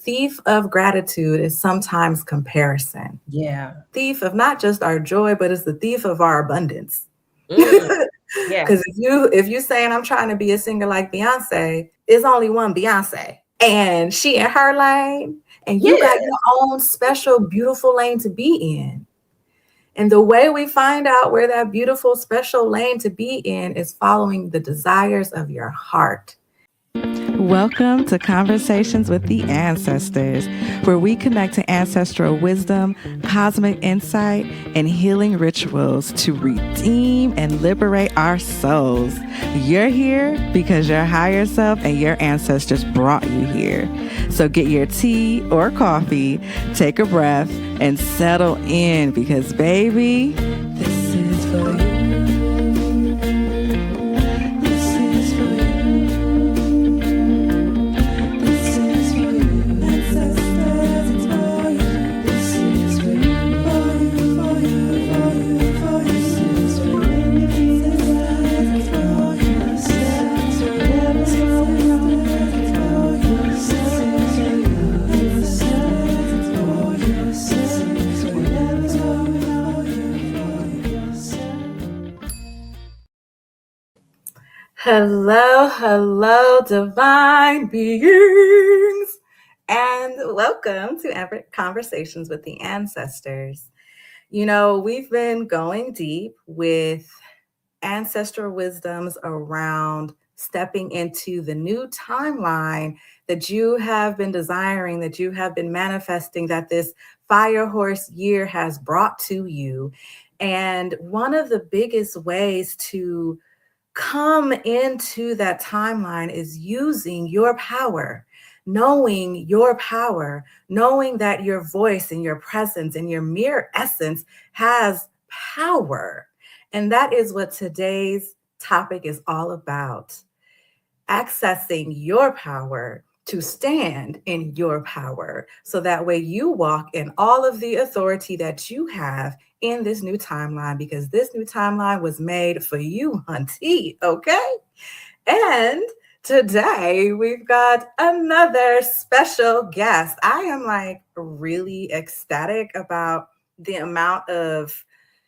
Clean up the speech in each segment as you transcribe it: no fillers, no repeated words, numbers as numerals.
thief of gratitude is sometimes comparison. Yeah. Thief of not just our joy, but it's the thief of our abundance. Mm, yeah. Because if you saying I'm trying to be a singer like Beyonce, it's only one Beyonce, and she in her lane, and you got Yeah. your own special, beautiful lane to be in. And the way we find out where that beautiful, special lane to be in is following the desires of your heart. Welcome to Conversations with the Ancestors, where we connect to ancestral wisdom, cosmic insight, and healing rituals to redeem and liberate our souls. You're here because your higher self and your ancestors brought you here. So get your tea or coffee, take a breath, and settle in because, baby, this is for you. Hello, hello, divine beings, and welcome to Conversations with the Ancestors. You know, we've been going deep with ancestral wisdoms around stepping into the new timeline that you have been desiring, that you have been manifesting, that this fire horse year has brought to you. And one of the biggest ways to come into that timeline is using your power, knowing that your voice and your presence and your mere essence has power. And that is what today's topic is all about, accessing your power to stand in your power. So that way you walk in all of the authority that you have in this new timeline, because this new timeline was made for you, hunty. Okay. And today we've got another special guest. I am like really ecstatic about the amount of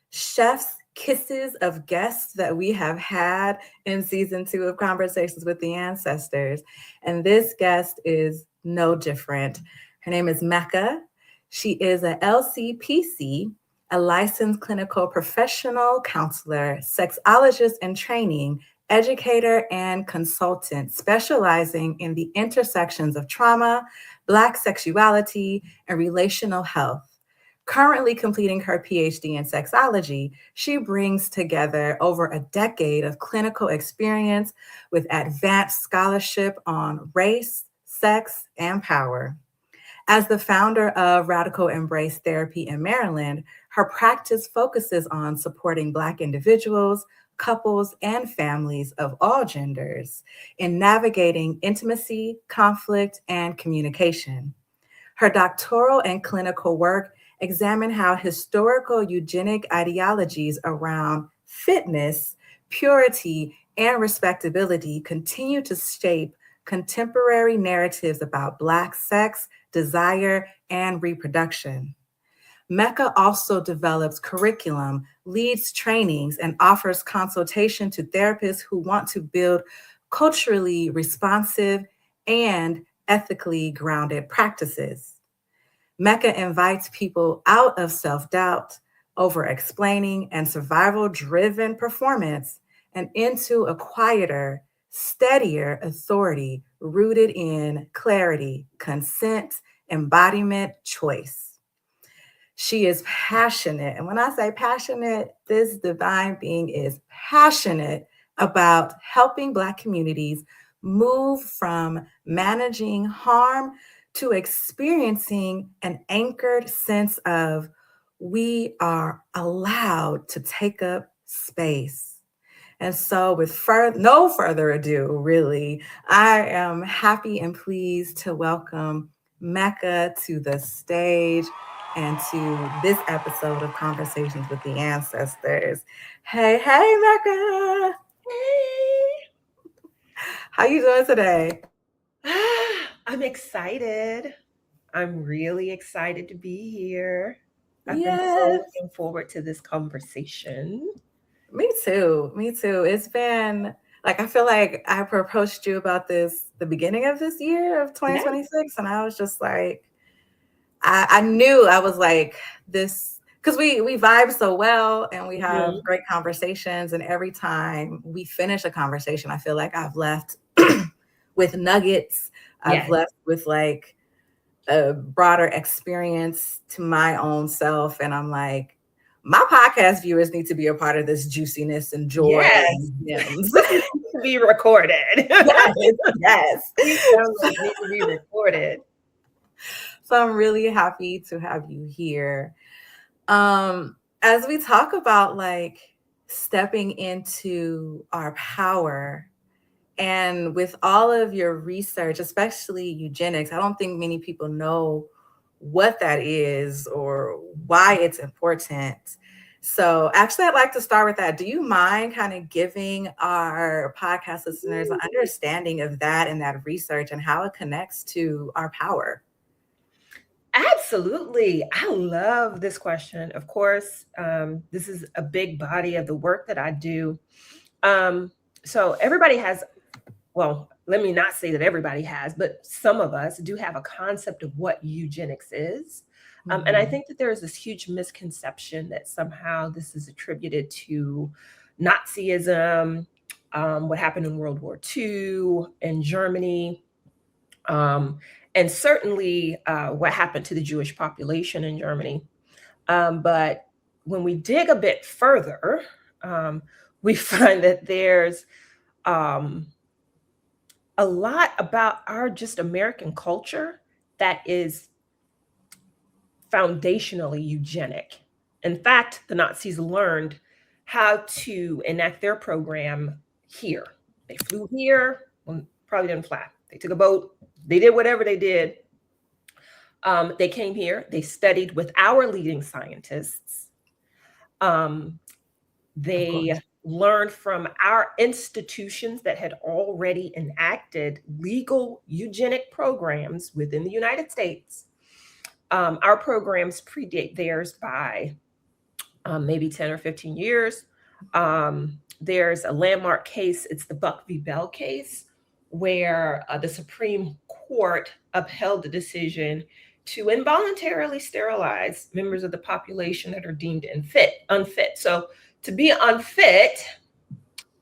chef's kisses of guests that we have had in season 2 of Conversations with the Ancestors. And this guest is no different. Her name is Mekkah. She is a LCPC, a licensed clinical professional counselor, sexologist in training, educator, and consultant, specializing in the intersections of trauma, Black sexuality, and relational health. Currently completing her PhD in sexology, she brings together over a decade of clinical experience with advanced scholarship on race, sex, and power. As the founder of Radical Embrace Therapy in Maryland, her practice focuses on supporting Black individuals, couples, and families of all genders in navigating intimacy, conflict, and communication. Her doctoral and clinical work examine how historical eugenic ideologies around fitness, purity, and respectability continue to shape contemporary narratives about Black sex, desire, and reproduction. Mekkah also develops curriculum, leads trainings, and offers consultation to therapists who want to build culturally responsive and ethically grounded practices. Mekkah invites people out of self doubt, over explaining, and survival driven performance and into a quieter, steadier authority rooted in clarity, consent, embodiment, choice. She is passionate. And when I say passionate, this divine being is passionate about helping Black communities move from managing harm to experiencing an anchored sense of we are allowed to take up space. And so, with no further ado, really, I am happy and pleased to welcome Mekkah to the stage and to this episode of Conversations with the Ancestors. Hey, hey, Mekkah! Hey. How you doing today? I'm excited. I'm really excited to be here. I've been so Yes. looking forward to this conversation. Me too. Me too. It's been like I feel like I approached you about this the beginning of this year of Yeah. 2026, and I was just like, I knew I was like this because we vibe so well and we have Mhm. great conversations. And every time we finish a conversation, I feel like I've left with nuggets. I've Yes. left with like a broader experience to my own self. And I'm like, my podcast viewers need to be a part of this juiciness and joy Yes. and gems. This needs to be recorded. Yes, yes. These downloads need to be recorded. So I'm really happy to have you here. As we talk about like stepping into our power, and with all of your research, especially eugenics, I don't think many people know what that is or why it's important. So, actually, I'd like to start with that. Do you mind kind of giving our podcast listeners an understanding of that and that research and how it connects to our power? Absolutely. I love this question. Of course, this is a big body of the work that I do. So everybody has, well, let me not say that everybody has, but some of us do have a concept of what eugenics is. And I Mhm. think that there is this huge misconception that somehow this is attributed to Nazism, what happened in World War II in Germany, um, and certainly what happened to the Jewish population in Germany. But when we dig a bit further, we find that there's um, a lot about our just American culture that is foundationally eugenic. In fact, the Nazis learned how to enact their program here. They flew here, well, probably didn't fly. They took a boat, they did whatever they did. They came here, they studied with our leading scientists. Um, Of they course. learned from our institutions that had already enacted legal eugenic programs within the United States. Our programs predate theirs by maybe 10 or 15 years. There's a landmark case, it's the Buck v. Bell case, where the Supreme Court upheld the decision to involuntarily sterilize members of the population that are deemed unfit. So to be unfit,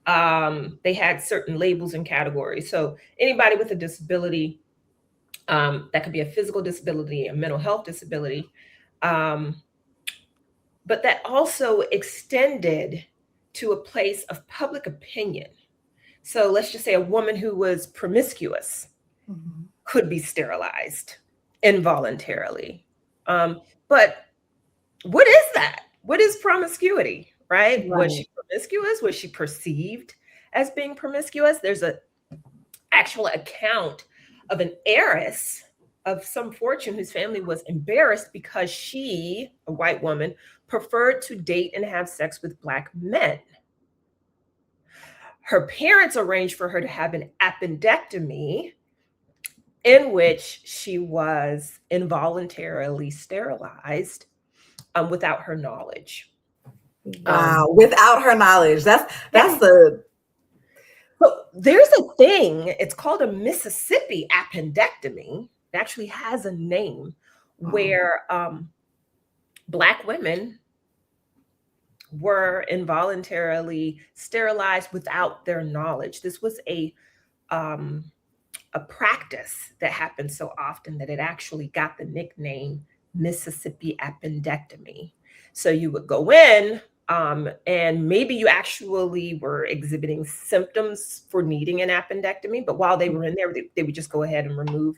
they had certain labels and categories. So anybody with a disability, that could be a physical disability, a mental health disability, but that also extended to a place of public opinion. So let's just say a woman who was promiscuous Mhm. could be sterilized involuntarily. But what is that? What is promiscuity, right? Was Right. she promiscuous? Was she perceived as being promiscuous? There's an actual account of an heiress of some fortune whose family was embarrassed because she, a white woman, preferred to date and have sex with Black men. Her parents arranged for her to have an appendectomy in which she was involuntarily sterilized without her knowledge. Wow. Without her knowledge. That's Yeah. the So there's a thing, it's called a Mississippi appendectomy. It actually has a name mm, where Black women were involuntarily sterilized without their knowledge. This was um, a practice that happened so often that it actually got the nickname Mississippi appendectomy. So you would go in, and maybe you actually were exhibiting symptoms for needing an appendectomy, but while they were in there, they would just go ahead and remove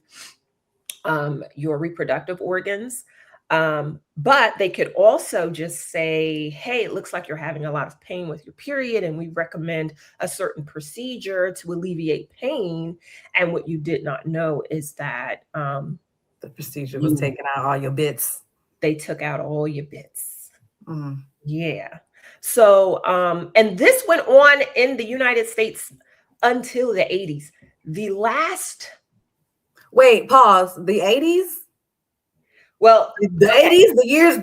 your reproductive organs. But they could also just say, hey, it looks like you're having a lot of pain with your period, and we recommend a certain procedure to alleviate pain. And what you did not know is that the procedure was you taking out all your bits. they took out all your bits. Mm. Yeah. So, and this went on in the United States until the 80s. The last Wait, pause. The 80s? Well, The okay. 80s, the years,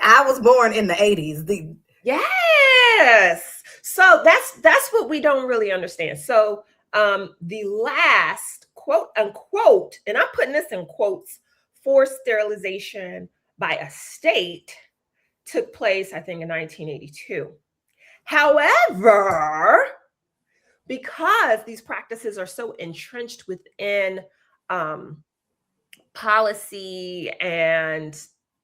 I was born in the 80s. Yes. So that's what we don't really understand. So the last quote unquote, and I'm putting this in quotes, forced sterilization by a state took place, I think, in 1982. However, because these practices are so entrenched within um, policy and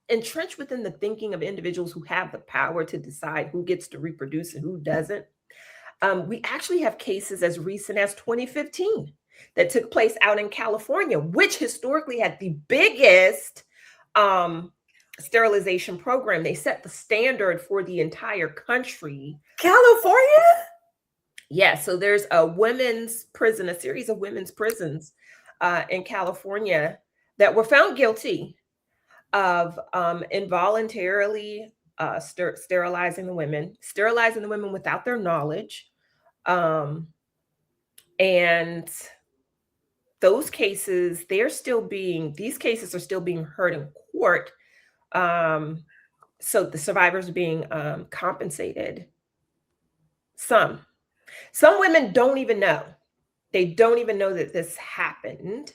entrenched within the thinking of individuals who have the power to decide who gets to reproduce and who doesn't, we actually have cases as recent as 2015 that took place out in California, which historically had the biggest um, sterilization program. They set the standard for the entire country. California? Yeah, so there's a women's prison, a series of women's prisons in California that were found guilty of involuntarily sterilizing the women without their knowledge. Um, and these cases are still being heard in court. Um, so the survivors are being compensated. Some women don't even know. They don't even know that this happened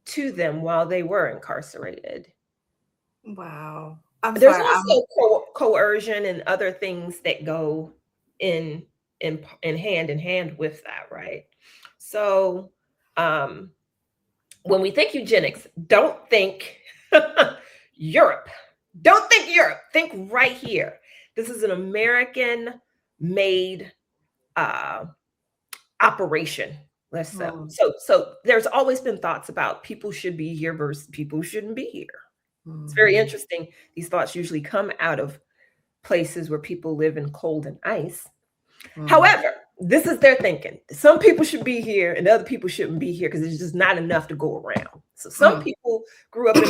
to them while they were incarcerated. Wow. I'm There's sorry. also coercion and other things that go in in hand with that, right? So um when we think eugenics, don't think Europe. Don't think Europe. Think right here. This is an American made uh operation. Let's Hmm. so there's always been thoughts about people should be here versus people shouldn't be here. It's very Mhm. interesting. These thoughts usually come out of places where people live in cold and ice. Mm. However, this is their thinking. Some people should be here and other people shouldn't be here because there's just not enough to go around. So some Mm. people grew up in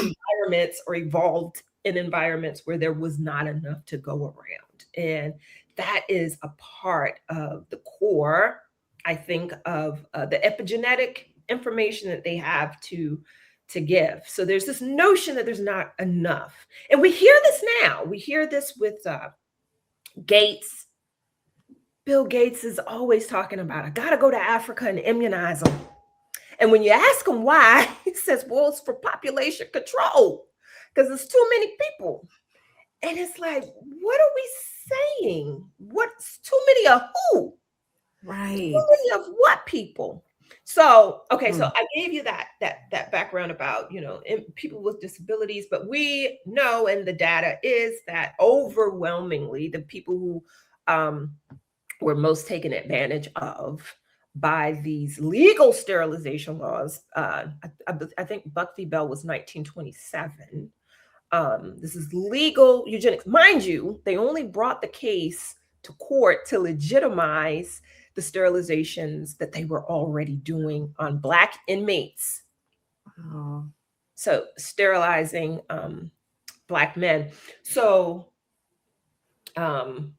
environments or evolved in environments where there was not enough to go around. And that is a part of the core, I think, of the epigenetic information that they have to give. So there's this notion that there's not enough. And we hear this now. We hear this with Gates. Bill Gates is always talking about, I got to go to Africa and immunize them. And when you ask him why, he says, well, it's for population control because there's too many people. And it's like, what are we saying? What's too many of who? Too Right. many of what people? So, okay, so Mm. I gave you that background about, people with disabilities, but we know, and the data is that overwhelmingly the people who were most taken advantage of by these legal sterilization laws. I think Buck v. Bell was 1927. This is legal eugenics. Mind you, they only brought the case to court to legitimize the sterilizations that they were already doing on Black inmates. Oh. So sterilizing Black men. So, oh,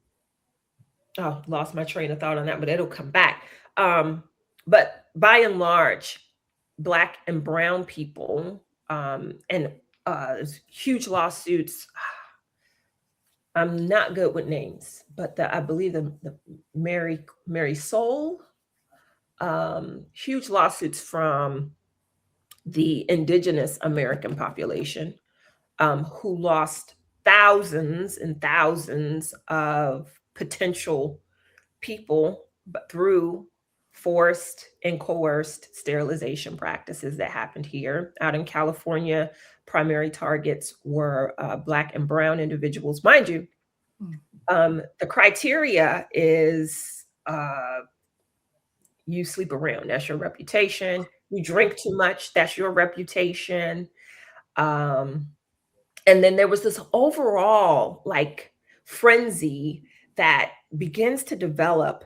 lost my train of thought on that, but it'll come back. But by and large, Black and brown people, and huge lawsuits. I'm not good with names, but I believe the Mary Soul, huge lawsuits from the indigenous American population, who lost thousands and thousands of potential people, but through forced and coerced sterilization practices that happened here. Out in California, primary targets were Black and brown individuals. Mind you, the criteria is you sleep around, that's your reputation. You drink too much, that's your reputation. Um, and then there was this overall like frenzy that begins to develop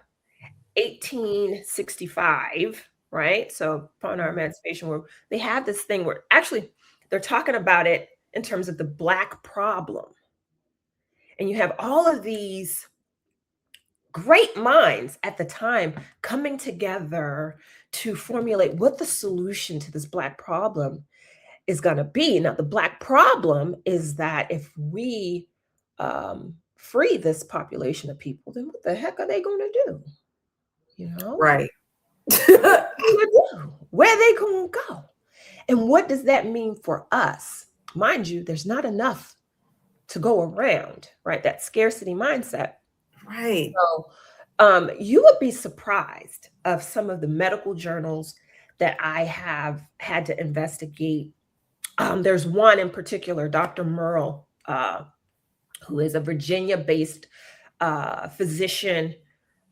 1865, right? So upon our emancipation, where they have this thing where actually they're talking about it in terms of the Black problem. And you have all of these great minds at the time coming together to formulate what the solution to this Black problem. is going to be. Now, the Black problem is that if we free this population of people, then what the heck are they going to do? You know, Right. where are they going to go? And what does that mean for us? Mind you, there's not enough to go around, right? That scarcity mindset. Right. So you would be surprised of some of the medical journals that I have had to investigate. There's one in particular, Dr. Merle, who is a Virginia-based physician.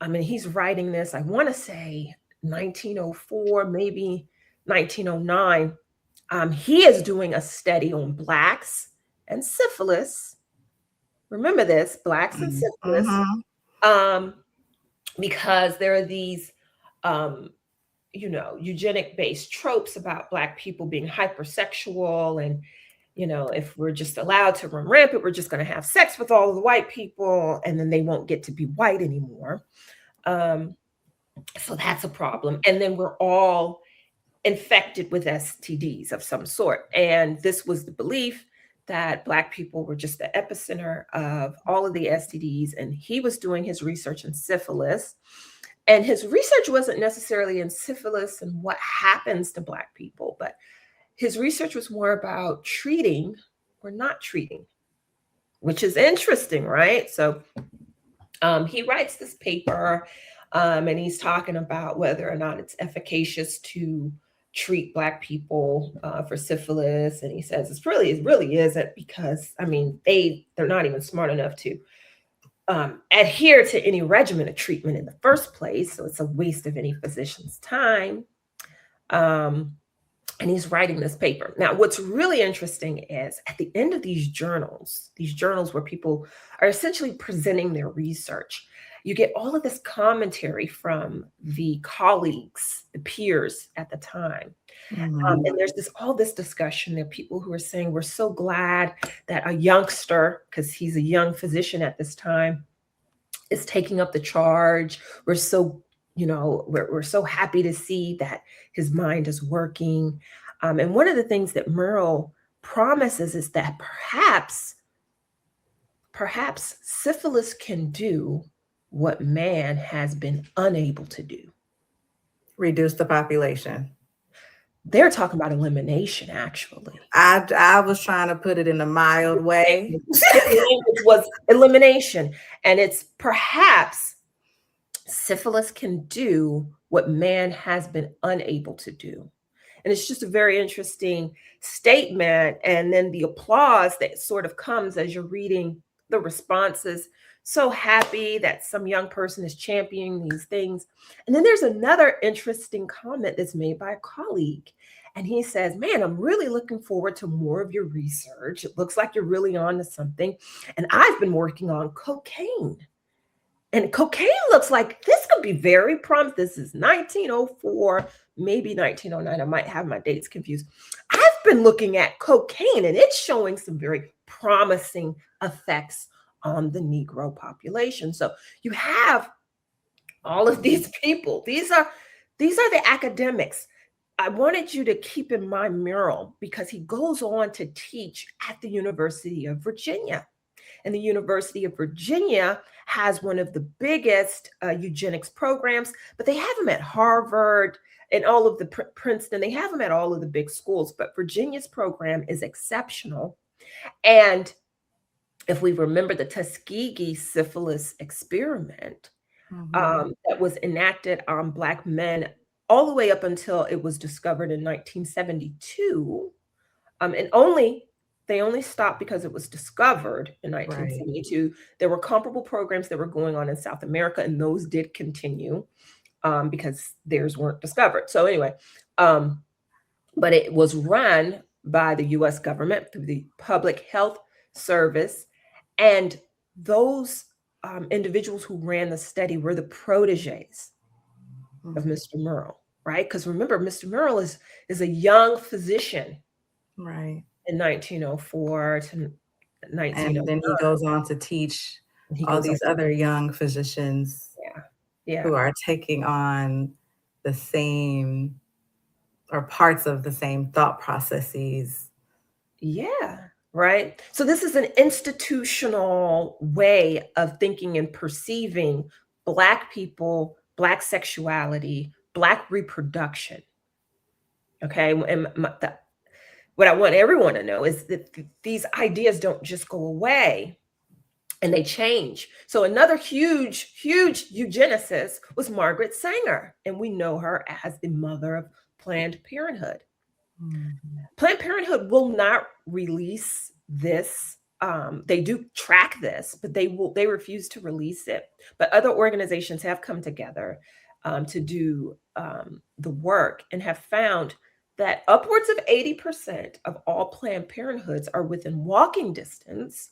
I mean, he's writing this, I want to say 1904, maybe 1909. He is doing a study on Blacks and syphilis. Remember this, Blacks and syphilis, because there are these, eugenic-based tropes about Black people being hypersexual, and if we're just allowed to run rampant, we're just going to have sex with all of the white people, and then they won't get to be white anymore. So that's a problem. And then we're all infected with STDs of some sort. And this was the belief that Black people were just the epicenter of all of the STDs. And he was doing his research in syphilis. And his research wasn't necessarily in syphilis and what happens to Black people, but his research was more about treating or not treating, which is interesting, right? So he writes this paper, and he's talking about whether or not it's efficacious to treat Black people for syphilis. And he says it really isn't, because, I mean, they're not even smart enough to adhere to any regimen of treatment in the first place. So it's a waste of any physician's time. And he's writing this paper. Now, what's really interesting is at the end of these journals where people are essentially presenting their research, you get all of this commentary from the colleagues, the peers at the time. And there's all this discussion. There are people who are saying, we're so glad that a youngster, because he's a young physician at this time, is taking up the charge. We're so, we're so happy to see that his mind is working. And one of the things that Merle promises is that perhaps syphilis can do what man has been unable to do. Reduce the population. They're talking about elimination, actually. I was trying to put it in a mild way. It was elimination. And it's perhaps syphilis can do what man has been unable to do. And it's just a very interesting statement. And then the applause that sort of comes as you're reading the responses. So happy that some young person is championing these things. And then there's another interesting comment that's made by a colleague. And he says, man, I'm really looking forward to more of your research. It looks like you're really on to something. And I've been working on cocaine. And cocaine looks like this could be very prompt. This is 1904, maybe 1909. I might have my dates confused. I've been looking at cocaine, and it's showing some very promising effects on the Negro population. So you have all of these people. These are the academics. I wanted you to keep in mind Merle, because he goes on to teach at the University of Virginia. And the University of Virginia has one of the biggest eugenics programs, but they have them at Harvard and all of the Princeton. They have them at all of the big schools, but Virginia's program is exceptional. And if we remember the Tuskegee syphilis experiment that was enacted on Black men all the way up until it was discovered in 1972, and they only stopped because it was discovered in 1972. Right. There were comparable programs that were going on in South America, and those did continue because theirs weren't discovered. So anyway, but it was run by the U.S. government through the Public Health Service. And those individuals who ran the study were the proteges of Mr. Merle, right? Because remember, Mr. Merle is a young physician. Right. In 1904 to 1909. And then he goes on to teach all these other young physicians who are taking on the same or parts of the same thought processes. Yeah, right. So this is an institutional way of thinking and perceiving Black people, Black sexuality, Black reproduction. Okay, and what I want everyone to know is that these ideas don't just go away and they change. So another huge eugenicist was Margaret Sanger, and we know her as the mother of Planned Parenthood. Mhm. Planned Parenthood will not release this. They do track this, but they refuse to release it. But other organizations have come together to do the work and have found that upwards of 80% of all Planned Parenthoods are within walking distance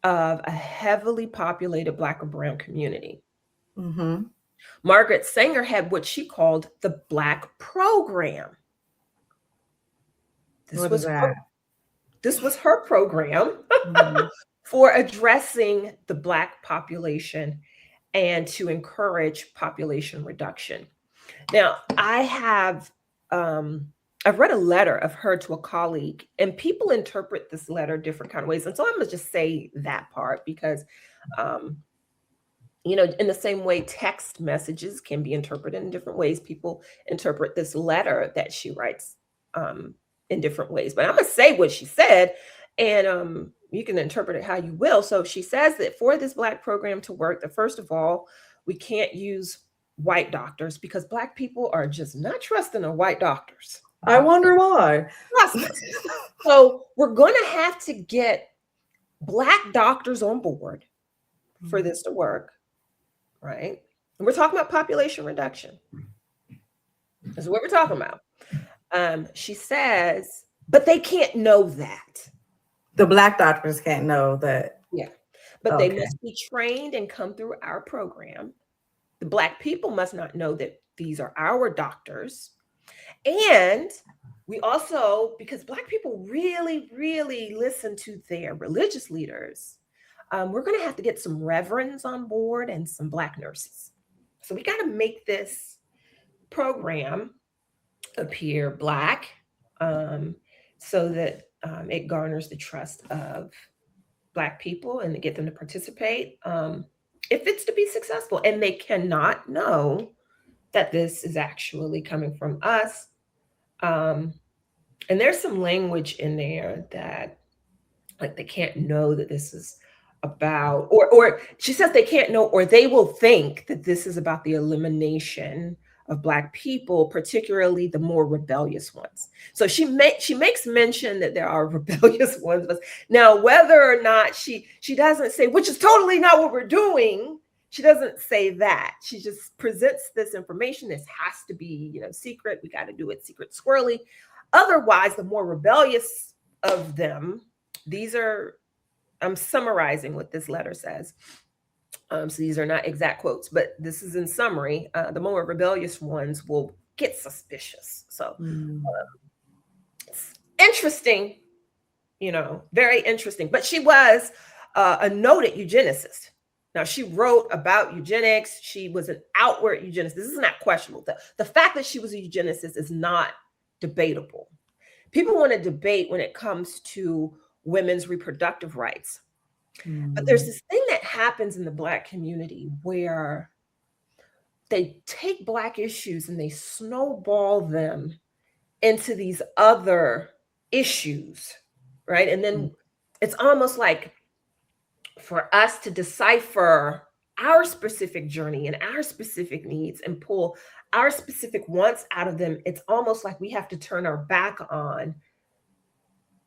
of a heavily populated Black or Brown community. Mm-hmm. Margaret Sanger had what she called the Black program. This What is was her, that? this was her program Mm-hmm. for addressing the Black population and to encourage population reduction. Now, I've read a letter of her to a colleague, and people interpret this letter different kind of ways. And so I'm gonna just say that part because um, in the same way text messages can be interpreted in different ways, people interpret this letter that she writes in different ways. But I'm going to say what she said, and you can interpret it how you will. So she says that for this Black program to work, that first of all, we can't use white doctors because Black people are just not trusting of white doctors. I wonder why. Trust us. So we're going to have to get Black doctors on board for this to work. Right? And we're talking about population reduction. This is what we're talking about. She says, but they can't know that. The Black doctors can't know that. Yeah. But they must be trained and come through our program. The Black people must not know that these are our doctors. And we also, because Black people really, really listen to their religious leaders, we're going to have to get some reverends on board and some Black nurses. So we got to make this program appear Black so that it garners the trust of Black people and to get them to participate if it's to be successful. And they cannot know that this is actually coming from us. And there's some language in there that like they can't know that this is about, or she says they can't know, or they will think that this is about the elimination of Black people, particularly the more rebellious ones. So she makes mention that there are rebellious ones, but now whether or not she doesn't say, which is totally not what we're doing. She doesn't say that. She just presents this information. This has to be, secret. We got to do it secret squirrely. Otherwise, the more rebellious of them, I'm summarizing what this letter says. So these are not exact quotes, but this is in summary. The more rebellious ones will get suspicious. So it's interesting, very interesting. But she was a noted eugenicist. Now, she wrote about eugenics. She was an outward eugenicist. This is not questionable. The fact that she was a eugenicist is not debatable. People want to debate when it comes to women's reproductive rights. But there's this thing that happens in the Black community where they take Black issues and they snowball them into these other issues, right? And then it's almost like for us to decipher our specific journey and our specific needs and pull our specific wants out of them, it's almost like we have to turn our back on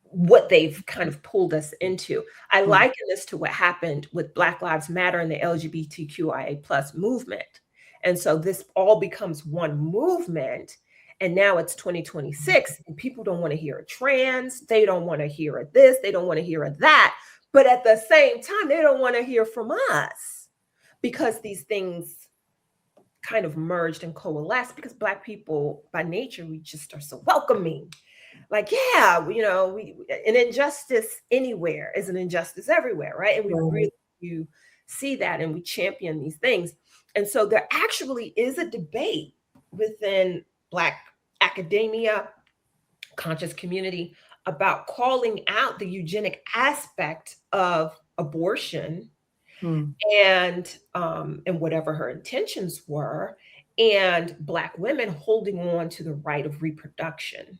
what they've kind of pulled us into. I liken this to what happened with Black Lives Matter and the LGBTQIA plus movement. And so this all becomes one movement. And now it's 2026 and people don't want to hear a trans. They don't want to hear a this. They don't want to hear a that. But at the same time, they don't want to hear from us because these things kind of merged and coalesced because Black people by nature, we just are so welcoming. Like, yeah, an injustice anywhere is an injustice everywhere, right? And we really see that and we champion these things. And so there actually is a debate within Black academia, conscious community, about calling out the eugenic aspect of abortion Hmm. and whatever her intentions were, and Black women holding on to the right of reproduction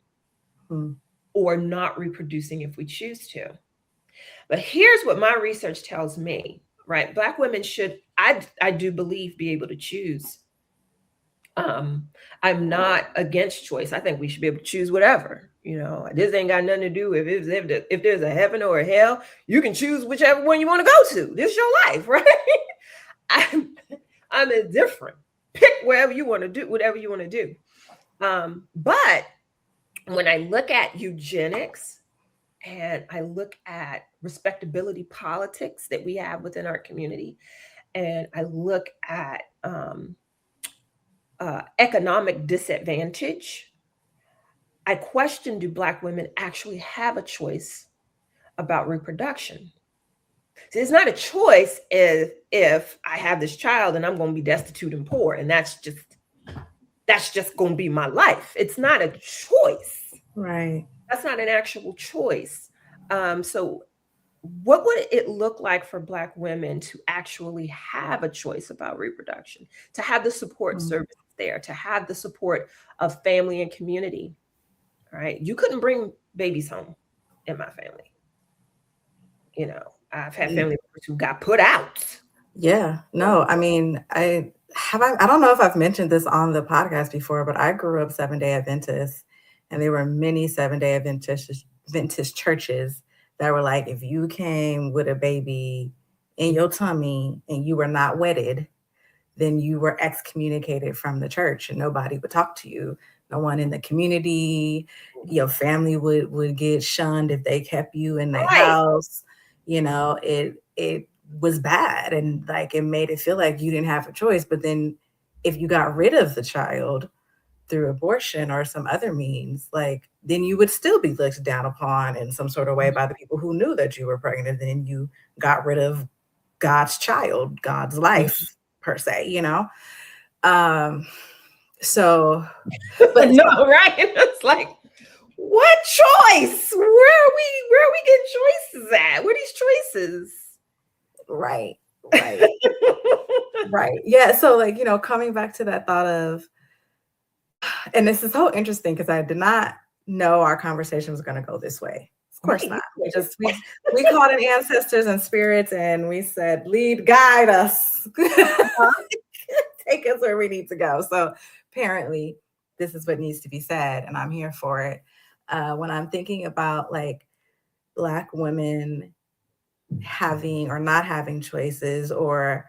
Hmm. or not reproducing if we choose to. But here's what my research tells me, right? Black women should, I do believe, be able to choose. Um, I'm not against choice. I think we should be able to choose whatever. You know, this ain't got nothing to do with if there's a heaven or a hell. You can choose whichever one you want to go to. This is your life, right? I'm I'm indifferent. Pick wherever you want to do, whatever you want to do. But when I look at eugenics and I look at respectability politics that we have within our community, and I look at economic disadvantage, I question, do Black women actually have a choice about reproduction? See, it's not a choice if I have this child and I'm going to be destitute and poor, and that's just going to be my life. It's not a choice. Right. That's not an actual choice. So what would it look like for Black women to actually have a choice about reproduction, to have the support Hmm. services there, to have the support of family and community? Right? You couldn't bring babies home in my family. You know, I've had family members who got put out. Yeah. No, I mean, I don't know if I've mentioned this on the podcast before, but I grew up Seventh-day Adventist, and there were many Seventh-day Adventist churches that were like, if you came with a baby in your tummy and you were not wedded, then you were excommunicated from the church and nobody would talk to you. No one in the community, your family would get shunned if they kept you in their Right. house. You know, it was bad, and like it made it feel like you didn't have a choice. But then if you got rid of the child through abortion or some other means, like then you would still be looked down upon in some sort of way by the people who knew that you were pregnant. Then you got rid of God's child, God's life per se, you know? Um, so, but No, right? It's like, what choice? Where are we getting choices at? Where are these choices? right, right, right. Yeah. So, like, you know, coming back to that thought of, and this is so interesting because I did not know our conversation was going to go this way. Of course not. We called in ancestors and spirits, and we said, lead, guide us, take us where we need to go. So apparently, this is what needs to be said, and I'm here for it. When I'm thinking about like Black women having or not having choices, or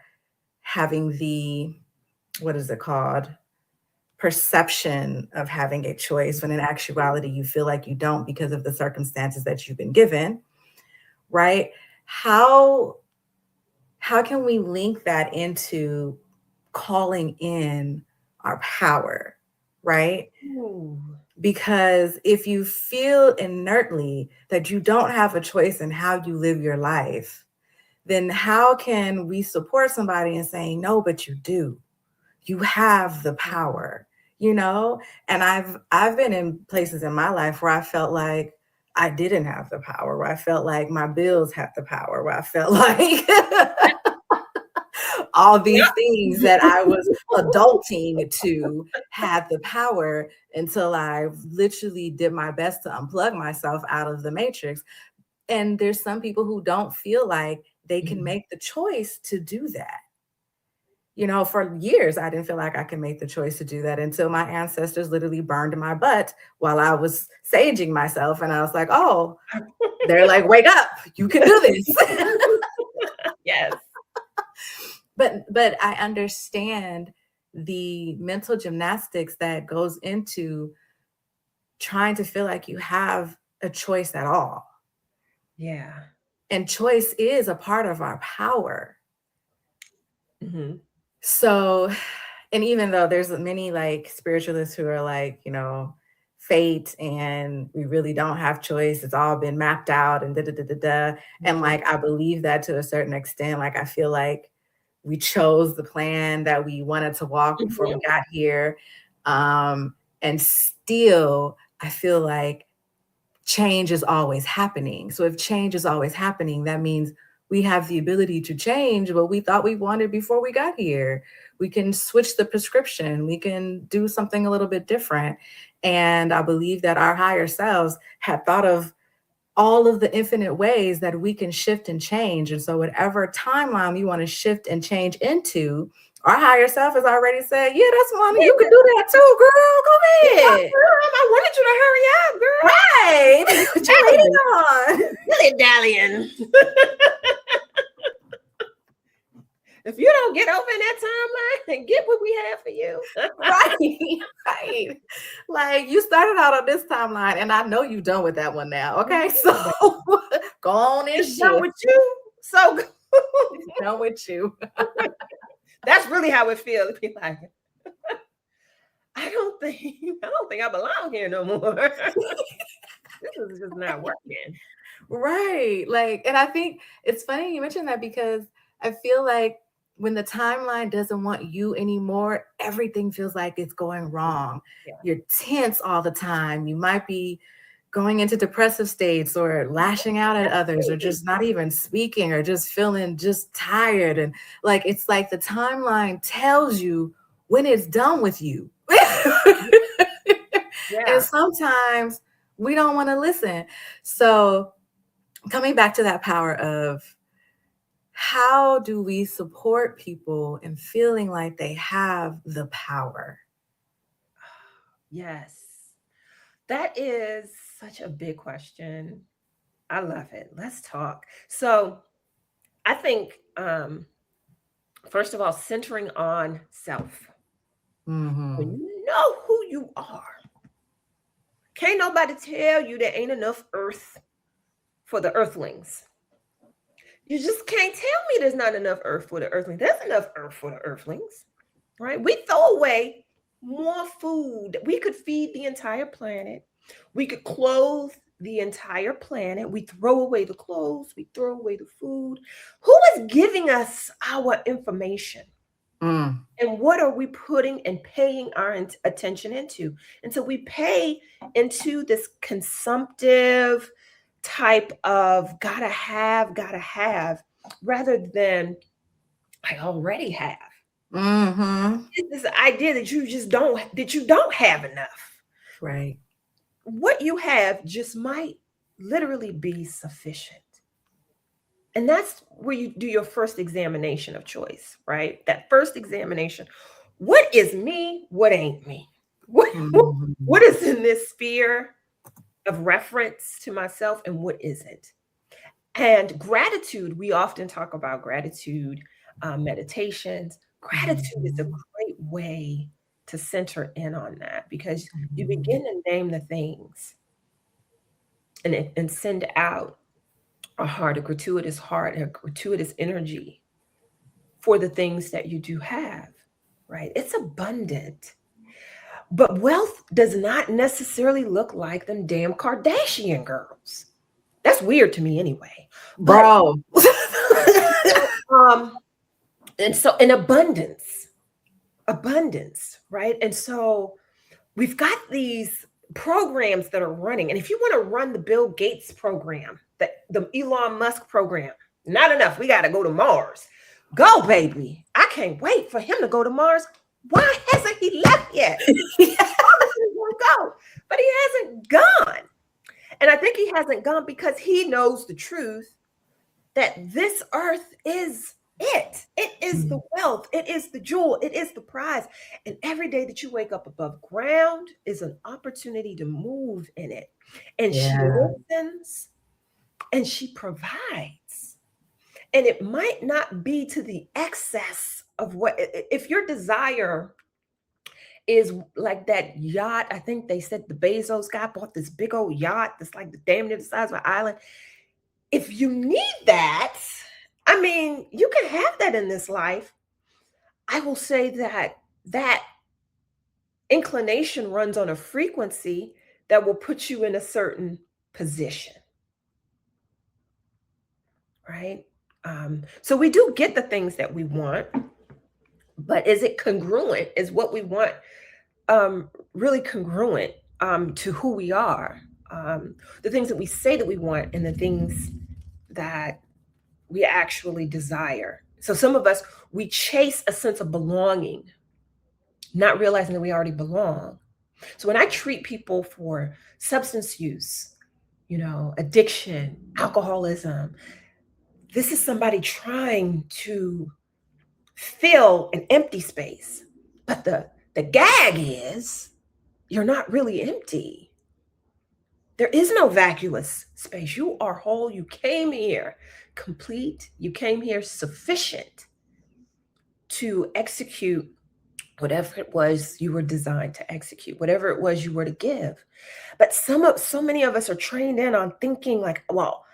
having the, what is it called, perception of having a choice, when in actuality you feel like you don't because of the circumstances that you've been given, right? How can we link that into calling in our power, right? Ooh. Because if you feel inertly that you don't have a choice in how you live your life, then how can we support somebody in saying, no, but you do? You have the power, you know? And I've been in places in my life where I felt like I didn't have the power, where I felt like my bills had the power, where I felt like all these things that I was adulting to had the power, until I literally did my best to unplug myself out of the matrix. And there's some people who don't feel like they can make the choice to do that. You know, for years, I didn't feel like I could make the choice to do that until my ancestors literally burned my butt while I was saging myself. And I was like, oh, they're like, wake up, you can do this. Yes. But I understand the mental gymnastics that goes into trying to feel like you have a choice at all. Yeah. And choice is a part of our power. Mm-hmm. So, and even though there's many like spiritualists who are like, you know, fate and we really don't have choice, it's all been mapped out and da da da da da. And like, I believe that to a certain extent. Like, I feel like we chose the plan that we wanted to walk before we got here. And And still, I feel like change is always happening. So if change is always happening, that means we have the ability to change what we thought we wanted before we got here. We can switch the prescription. We can do something a little bit different. And I believe that our higher selves had thought of all of the infinite ways that we can shift and change. And so, whatever timeline we want to shift and change into, our higher self has already said, yeah, that's one. You can do that too, girl. Go ahead. I wanted you to hurry up, girl. Right. What you waiting on? Really dallying. If you don't get over in that timeline and get what we have for you. Right. Right. Like, you started out on this timeline, and I know you're done with that one now. Okay. So go on and it's done with you. So it's done with you. That's really how it feels. Be like, I don't think I belong here no more. This is just not working. Right. Like, and I think it's funny you mentioned that, because I feel like when the timeline doesn't want you anymore, everything feels like it's going wrong. Yeah. You're tense all the time. You might be going into depressive states, or lashing out at others, or just not even speaking, or just feeling just tired. And like, it's like the timeline tells you when it's done with you. And sometimes we don't want to listen. So coming back to that power of, how do we support people in feeling like they have the power? Yes. That is such a big question. I love it. Let's talk. So I think, first of all, centering on self. Mm-hmm. When you know who you are, can't nobody tell you there ain't enough earth for the earthlings. You just can't tell me there's not enough earth for the earthlings. There's enough earth for the earthlings, right? We throw away more food. We could feed the entire planet. We could clothe the entire planet. We throw away the clothes. We throw away the food. Who is giving us our information? Mm. And what are we putting and paying our attention into? And so we pay into this consumptive type of gotta have, rather than I already have. Mm-hmm. It's this idea that you don't have enough. Right. What you have just might literally be sufficient. And that's where you do your first examination of choice, right? That first examination. What is me? What ain't me? Mm-hmm. What is in this sphere of reference to myself, and what isn't? And gratitude, we often talk about gratitude, meditations. Gratitude is a great way to center in on that, because you begin to name the things and send out a gratuitous heart, a gratuitous energy for the things that you do have, right? It's abundant. But wealth does not necessarily look like them damn Kardashian girls. That's weird to me anyway. Bro. And so in abundance, right? And so we've got these programs that are running. And if you want to run the Bill Gates program, the Elon Musk program, not enough. We got to go to Mars. Go, baby. I can't wait for him to go to Mars. Why hasn't he left yet? Go, but he hasn't gone. And I think he hasn't gone because he knows the truth that this earth is it. It is the wealth. It is the jewel. It is the prize. And every day that you wake up above ground is an opportunity to move in it. And she listens and she provides. And it might not be to the excess of what, if your desire is like that yacht. I think they said the Bezos guy bought this big old yacht that's like the damn near the size of an island. If you need that, I mean, you can have that in this life. I will say that that inclination runs on a frequency that will put you in a certain position, right? So we do get the things that we want, but is it congruent? Is what we want really congruent to who we are, the things that we say that we want, and the things that we actually desire. So some of us, we chase a sense of belonging, not realizing that we already belong. So when I treat people for substance use, addiction, alcoholism, this is somebody trying to fill an empty space. But the gag is you're not really empty. There is no vacuous space. You are whole. You came here complete. You came here sufficient to execute whatever it was you were designed to execute, whatever it was you were to give. But so many of us are trained in on thinking like, well,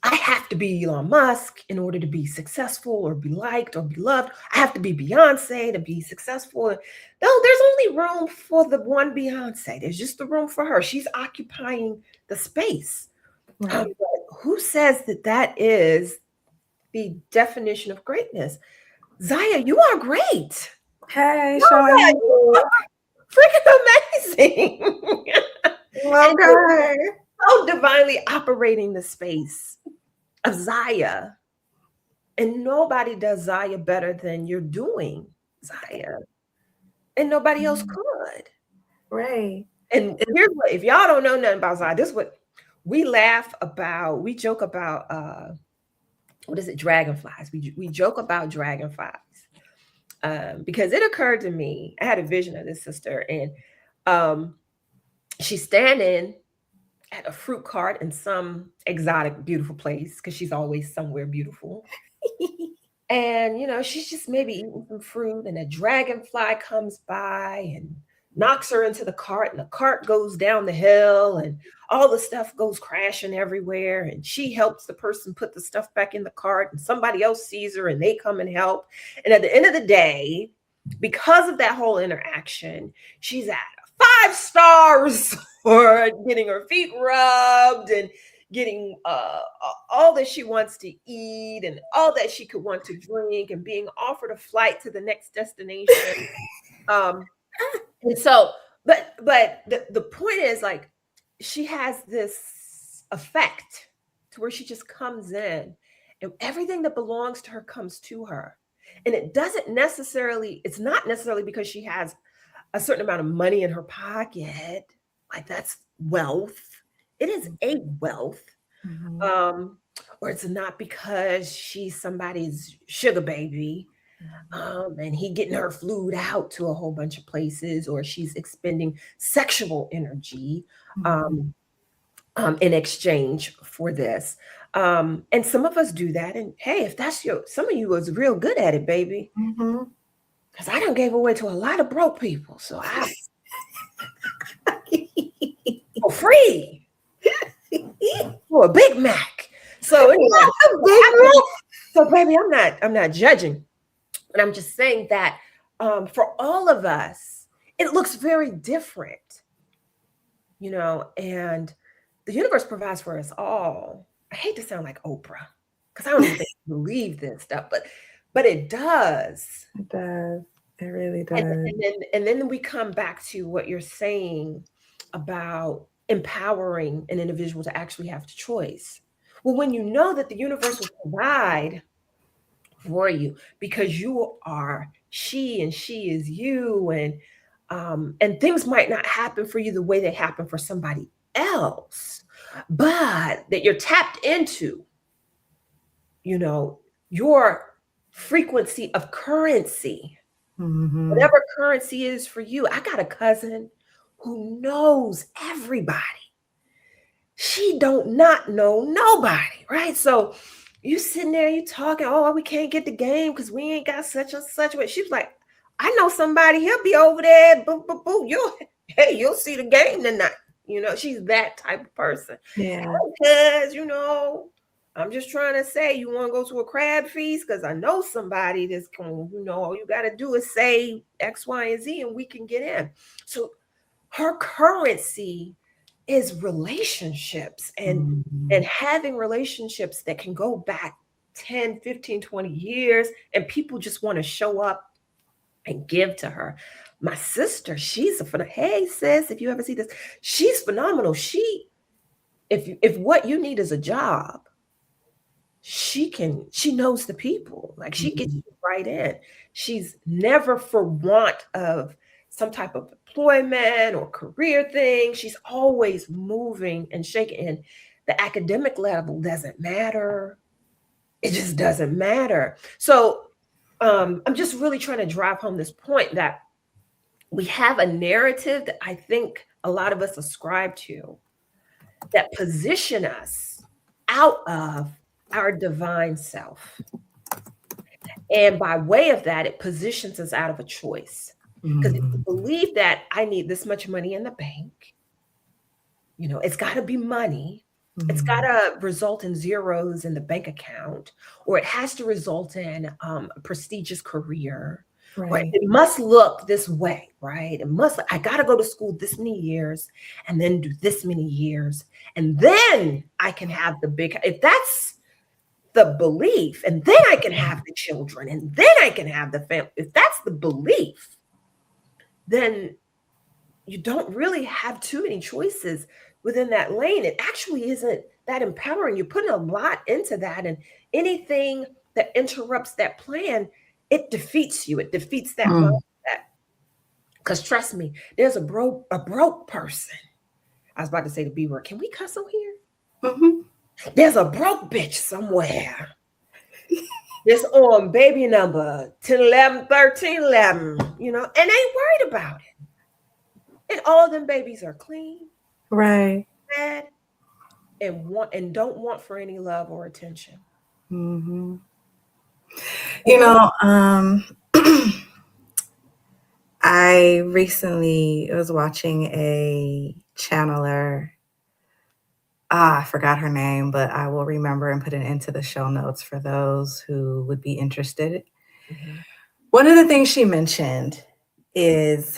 I have to be Elon Musk in order to be successful or be liked or be loved. I have to be Beyonce to be successful. No, there's only room for the one Beyonce. There's just the room for her. She's occupying the space. Right. Who says that that is the definition of greatness? Zaya, you are great. Hey, Yeah, Sean. you are freaking amazing. Okay. So divinely operating the space of Zaya. And nobody does Zaya better than you're doing Zaya. And nobody else could. Right. And here's what, if y'all don't know nothing about Zaya, this is what we laugh about. We joke about what is it? Dragonflies. We joke about dragonflies. Because it occurred to me, I had a vision of this sister, and she's standing at a fruit cart in some exotic, beautiful place because she's always somewhere beautiful. And she's just maybe eating some fruit, and a dragonfly comes by and knocks her into the cart, and the cart goes down the hill, and all the stuff goes crashing everywhere. And she helps the person put the stuff back in the cart, and somebody else sees her and they come and help. And at the end of the day, because of that whole interaction, she's at 5 stars for getting her feet rubbed and getting all that she wants to eat and all that she could want to drink, and being offered a flight to the next destination. And so, but the point is, like, she has this effect to where she just comes in, and everything that belongs to her comes to her. And it's not necessarily because she has a certain amount of money in her pocket, like that's wealth. It is a wealth. Or it's not because she's somebody's sugar baby, and he getting her flued out to a whole bunch of places, or she's expending sexual energy in exchange for this. And some of us do that. And hey, if that's some of you was real good at it, baby. Because I done gave away to a lot of broke people. So I for free. For a Big Mac. So anyway, so baby, I'm not judging, but I'm just saying that for all of us, it looks very different, and the universe provides for us all. I hate to sound like Oprah because I don't even believe this stuff, but it does. It does. It really does. And then we come back to what you're saying about empowering an individual to actually have the choice. Well, when you know that the universe will provide for you because you are she and she is you, and things might not happen for you the way they happen for somebody else, but that you're tapped into, your frequency of currency, whatever currency is for you. I got a cousin who knows everybody. She don't not know nobody, right? So you sitting there, you talking, oh, we can't get the game because we ain't got such and such. She was like, I know somebody, he'll be over there. Boo, boo, boo. You'll see the game tonight. She's that type of person. Yeah. Because, I'm just trying to say, you want to go to a crab feast? Because I know somebody that's going, all you got to do is say X, Y, and Z, and we can get in. So her currency is relationships and having relationships that can go back 10, 15, 20 years, and people just want to show up and give to her. My sister, she's hey sis, if you ever see this, she's phenomenal. If what you need is a job, she knows the people. Like she gets Mhm. you right in. She's never for want of some type of employment or career thing. She's always moving and shaking. And the academic level doesn't matter. It just doesn't matter. So I'm just really trying to drive home this point that we have a narrative that I think a lot of us ascribe to that position us out of our divine self. And by way of that, it positions us out of a choice. Because if you Mhm. believe that I need this much money in the bank, it's got to be money. It's got Mhm. to result in zeros in the bank account, or it has to result in a prestigious career, or Right. it must look this way, right? I got to go to school this many years and then do this many years. And then I can have if that's the belief, and then I can have the children, and then I can have the family. If that's the belief, then you don't really have too many choices within that lane. It actually isn't that empowering. You're putting a lot into that, and anything that interrupts that plan, it defeats you. It defeats that Mm. mindset. Because trust me, there's a broke person. I was about to say the B word. Can we cuss on here? Mhm. There's a broke bitch somewhere. This on baby number 10, 11, 13, 11, and ain't worried about it. And all them babies are clean, Right. fed, and don't want for any love or attention. Mhm. You And then, know, I recently was watching a channeler. I forgot her name, but I will remember and put it into the show notes for those who would be interested. mhm, One of the things she mentioned is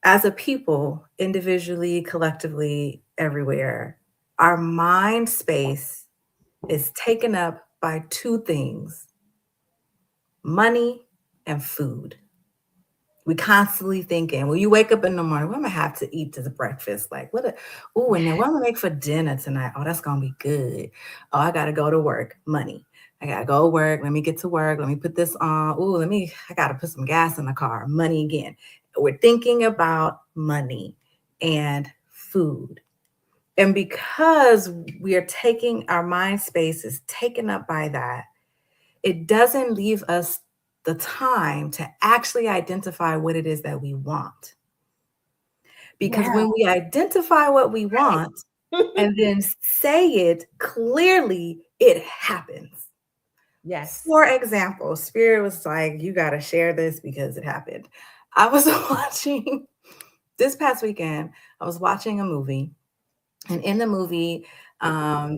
as a people, individually, collectively, everywhere, our mind space is taken up by two things: money and food. We constantly thinking, when you wake up in the morning, what am I have to eat as breakfast? Like oh, and then yeah, what am I gonna make for dinner tonight? Oh, that's gonna be good. Oh, I gotta go to work. Money. I gotta go to work. Let me get to work. Let me put this on. Oh, I gotta put some gas in the car. Money again. We're thinking about money and food. And because we are taking our mind space is taken up by that, it doesn't leave us the time to actually identify what it is that we want. Because wow, when we identify what we right. want and then say it clearly, it happens. Yes. For example, Spirit was like, you got to share this because it happened. I was watching this past weekend, I was watching a movie. And in the movie,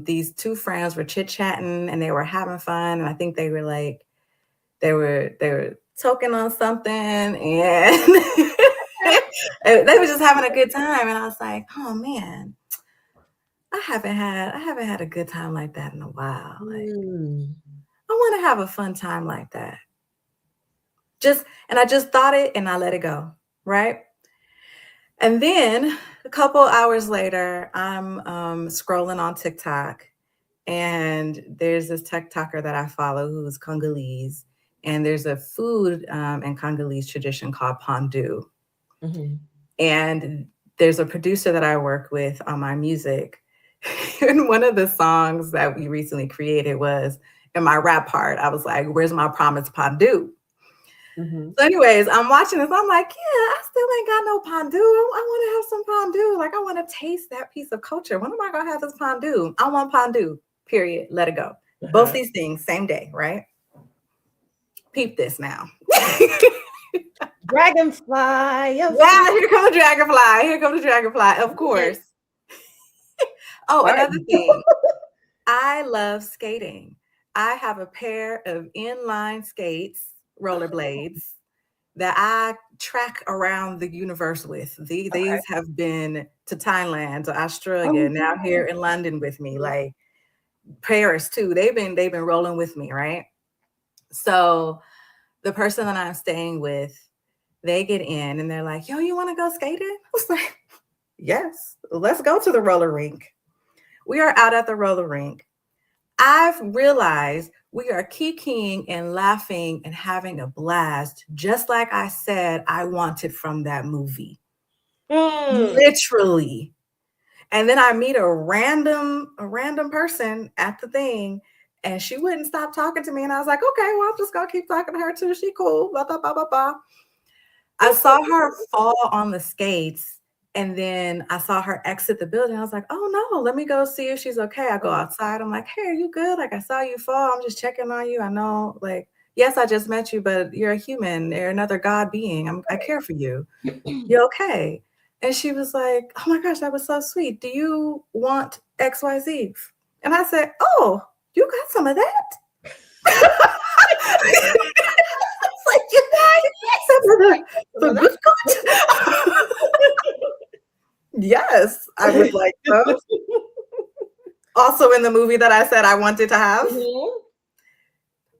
these two friends were chit chatting and they were having fun. And I think they were like, they were choking on something and they were just having a good time. And I was like, oh man, I haven't had a good time like that in a while. Like Mm, I want to have a fun time like that. I just thought it and I let it go. Right. And then a couple hours later, I'm scrolling on TikTok and there's this TikToker that I follow who's Congolese. And there's a food in Congolese tradition called pondu. mhm. And there's a producer that I work with on my music. And one of the songs that we recently created was in my rap part, I was like, where's my promise pondu? Mhm. So, anyways, I'm watching this. I'm like, yeah, I still ain't got no pondu. I want to have some pondu. Like, I want to taste that piece of culture. When am I going to have this pondu? I want pondu, period. Let it go. Both Uh-huh. these things, same day, right? Peep this now. Dragonfly of Yeah, here comes the dragonfly. Here comes the dragonfly, of flight. course. Oh, Sorry. another thing. I love skating. I have a pair of inline skates, rollerblades, that I track around the universe with. Okay. These have been to Thailand, to Australia, Oh, now here in London with me, like Paris too. They've been rolling with me, right? So the person that I'm staying with, They get in and they're like, yo, you want to go skating? I was like, yes, let's go to the roller rink. We are out at the roller rink. I've realized we are kikiing and laughing and having a blast, just like I said I wanted from that movie. Literally. And then I meet a random person at the thing, and she wouldn't stop talking to me. And I was like, okay, well, I'm just gonna keep talking to her too. She cool. Blah, blah, blah, blah, blah. I saw her fall on the skates, and then I saw her exit the building. I was like, oh no, let me go see if she's okay. I go outside. I'm like, hey, are you good? Like, I saw you fall. I'm just checking on you. I know, like, yes, I just met you, but you're a human. You're another God being. I care for you. You okay? And she was like, oh my gosh, that was so sweet. Do you want XYZ? And I said, oh, you got some of that? It's like, you got some of the good. Yes, I would like those. Also in the movie that I said I wanted to have.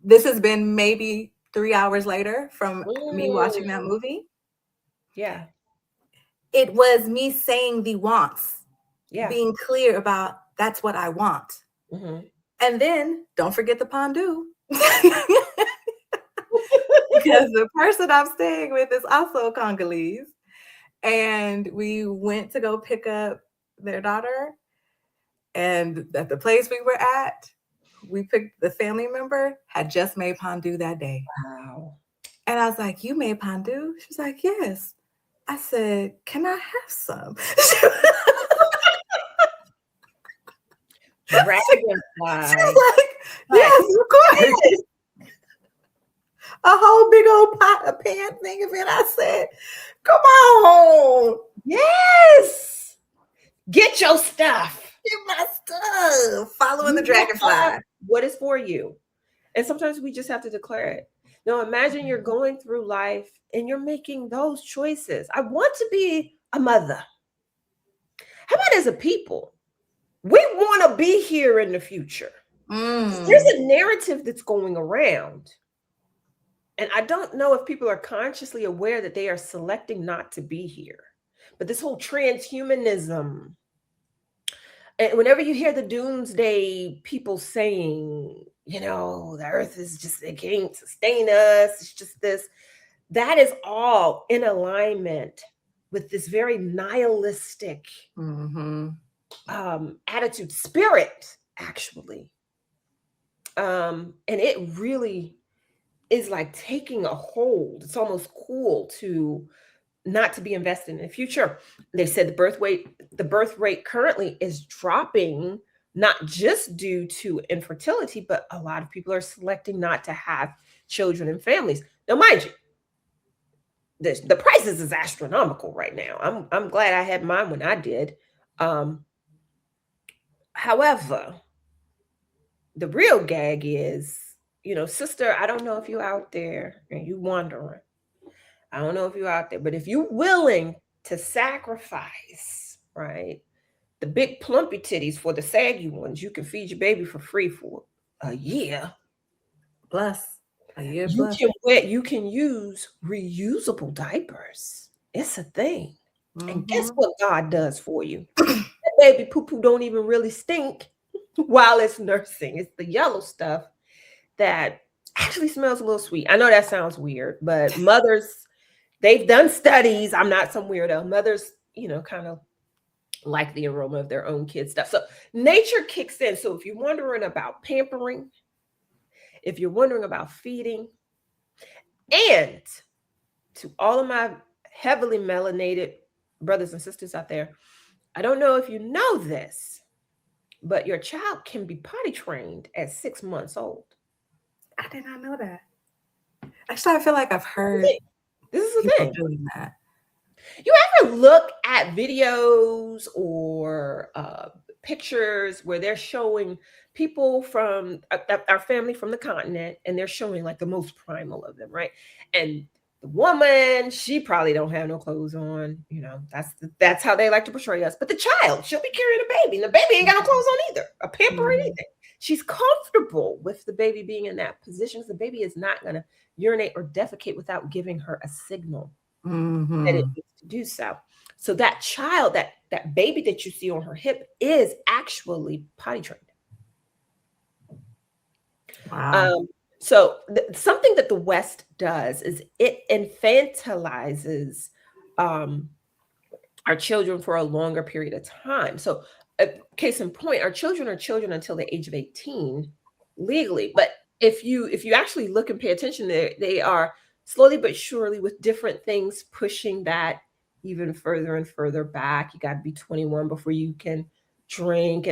This has been maybe 3 hours later from me watching that movie. Yeah. It was me saying the wants, Yeah. being clear about that's what I want. And then don't forget the pondu. Because the person I'm staying with is also Congolese. And we went to go pick up their daughter. And at the place we were at, we picked the family member had just made pondu that day. Wow. And I was like, you made pondu? She was like, yes. I said, can I have some? Dragonfly. She was like, yes, of course. A whole big old pot of pan thing of it. I said, come on. Yes. Get your stuff. Get my stuff. Following the dragonfly. What is for you? And sometimes we just have to declare it. Now, imagine you're going through life and you're making those choices. I want to be a mother. How about as a people? We want to be here in the future. There's a narrative that's going around. And I don't know if people are consciously aware that they are selecting not to be here. But this whole transhumanism, and whenever you hear the doomsday people saying, you know, the earth is just, it can't sustain us, it's just this, that is all in alignment with this very nihilistic attitude, spirit, actually. And it really is like taking a hold. It's almost cool to not to be invested in the future. They said the birth rate currently is dropping, not just due to infertility, but a lot of people are selecting not to have children and families. Now, mind you, the prices is astronomical right now. I'm glad I had mine when I did. However, the real gag is, you know, sister, I don't know if you're out there and you wondering. I don't know if you're out there, but if you're willing to sacrifice, right, the big plumpy titties for the saggy ones, you can feed your baby for free for a year. Plus, a year plus. You can use reusable diapers. It's a thing. And guess what God does for you? That baby poo-poo don't even really stink while it's nursing. It's the yellow stuff that actually smells a little sweet. I know that sounds weird, but mothers, they've done studies. I'm not some weirdo. Mothers, you know, kind of like the aroma of their own kids' stuff. So nature kicks in. So if you're wondering about pampering, if you're wondering about feeding, and to all of my heavily melanated brothers and sisters out there, I don't know if you know this, but your child can be potty trained at 6 months old. I did not know that. Actually, I feel like I've heard this is the thing doing that. You ever look at videos or pictures where they're showing people from our family from the continent, and they're showing like the most primal of them, right? And the woman, she probably don't have no clothes on, you know, that's how they like to portray us. But the child, she'll be carrying a baby, and the baby ain't got no clothes on either, a pamper or anything. She's comfortable with the baby being in that position. The baby is not going to urinate or defecate without giving her a signal. that it Mhm. needs to do so. So that child, that baby that you see on her hip is actually potty trained. Wow. Um, so something that the West does is it infantilizes um, our children for a longer period of time. So, case in point, our children are children until the age of 18 legally. But if you actually look and pay attention, they are slowly but surely with different things pushing that even further and further back. You got to be 21 before you can drink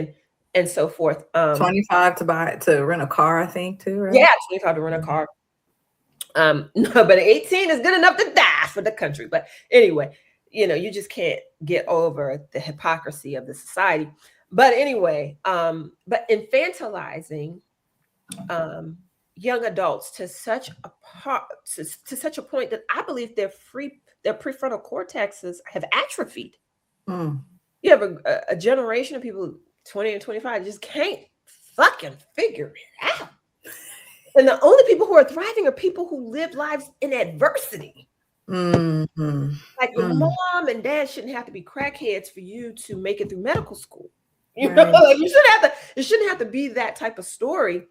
and so forth. 25 to rent a car, I think too, Yeah, right? 25 to rent a car. No, but 18 is good enough to die for the country. But anyway, you just can't get over the hypocrisy of the society. But anyway, but infantilizing um, young adults to such a part to such a point that I believe their prefrontal cortexes have atrophied. Mm. You have a generation of people 20 and 25 just can't fucking figure it out. And the only people who are thriving are people who live lives in adversity. Mhm. Like your Mm. mom and dad shouldn't have to be crackheads for you to make it through medical school. Right. Like it shouldn't have to be that type of story.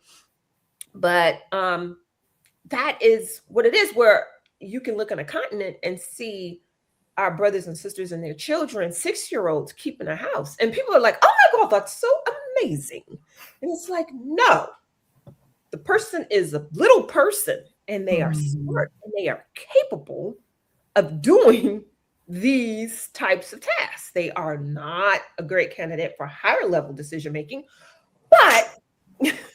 But that is what it is, where you can look on a continent and see our brothers and sisters and their children, 6-year-olds keeping a house. And people are like, oh my God, that's so amazing. And it's like, no, the person is a little person and they are Mhm. smart and they are capable of doing these types of tasks. They are not a great candidate for higher level decision making, but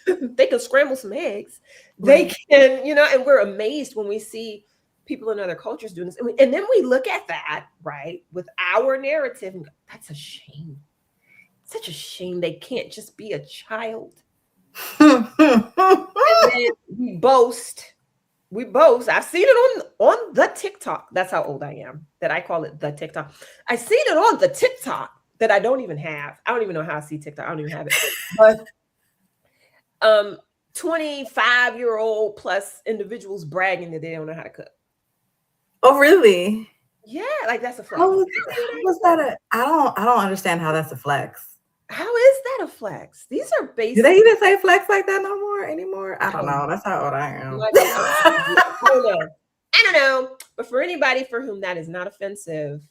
they can scramble some eggs. They Right. can, and we're amazed when we see people in other cultures doing this. And then we look at that, right, with our narrative and go, that's a shame. Such a shame they can't just be a child. And then we boast. I've seen it on the TikTok. That's how old I am. That I call it the TikTok. I seen it on the TikTok that I don't even have. I don't even know how I see TikTok. I don't even have it. But um 25-year-old plus individuals bragging that they don't know how to cook. Oh, really? Yeah, like that's a flex. How is You see how what was that a I don't understand how that's a flex. How is that a flex? These are Do they basic. even say flex like that no more anymore? I I don't don't know. That's how old I I'm am. not gonna, I don't know. I don't know. But for anybody for whom that is not offensive,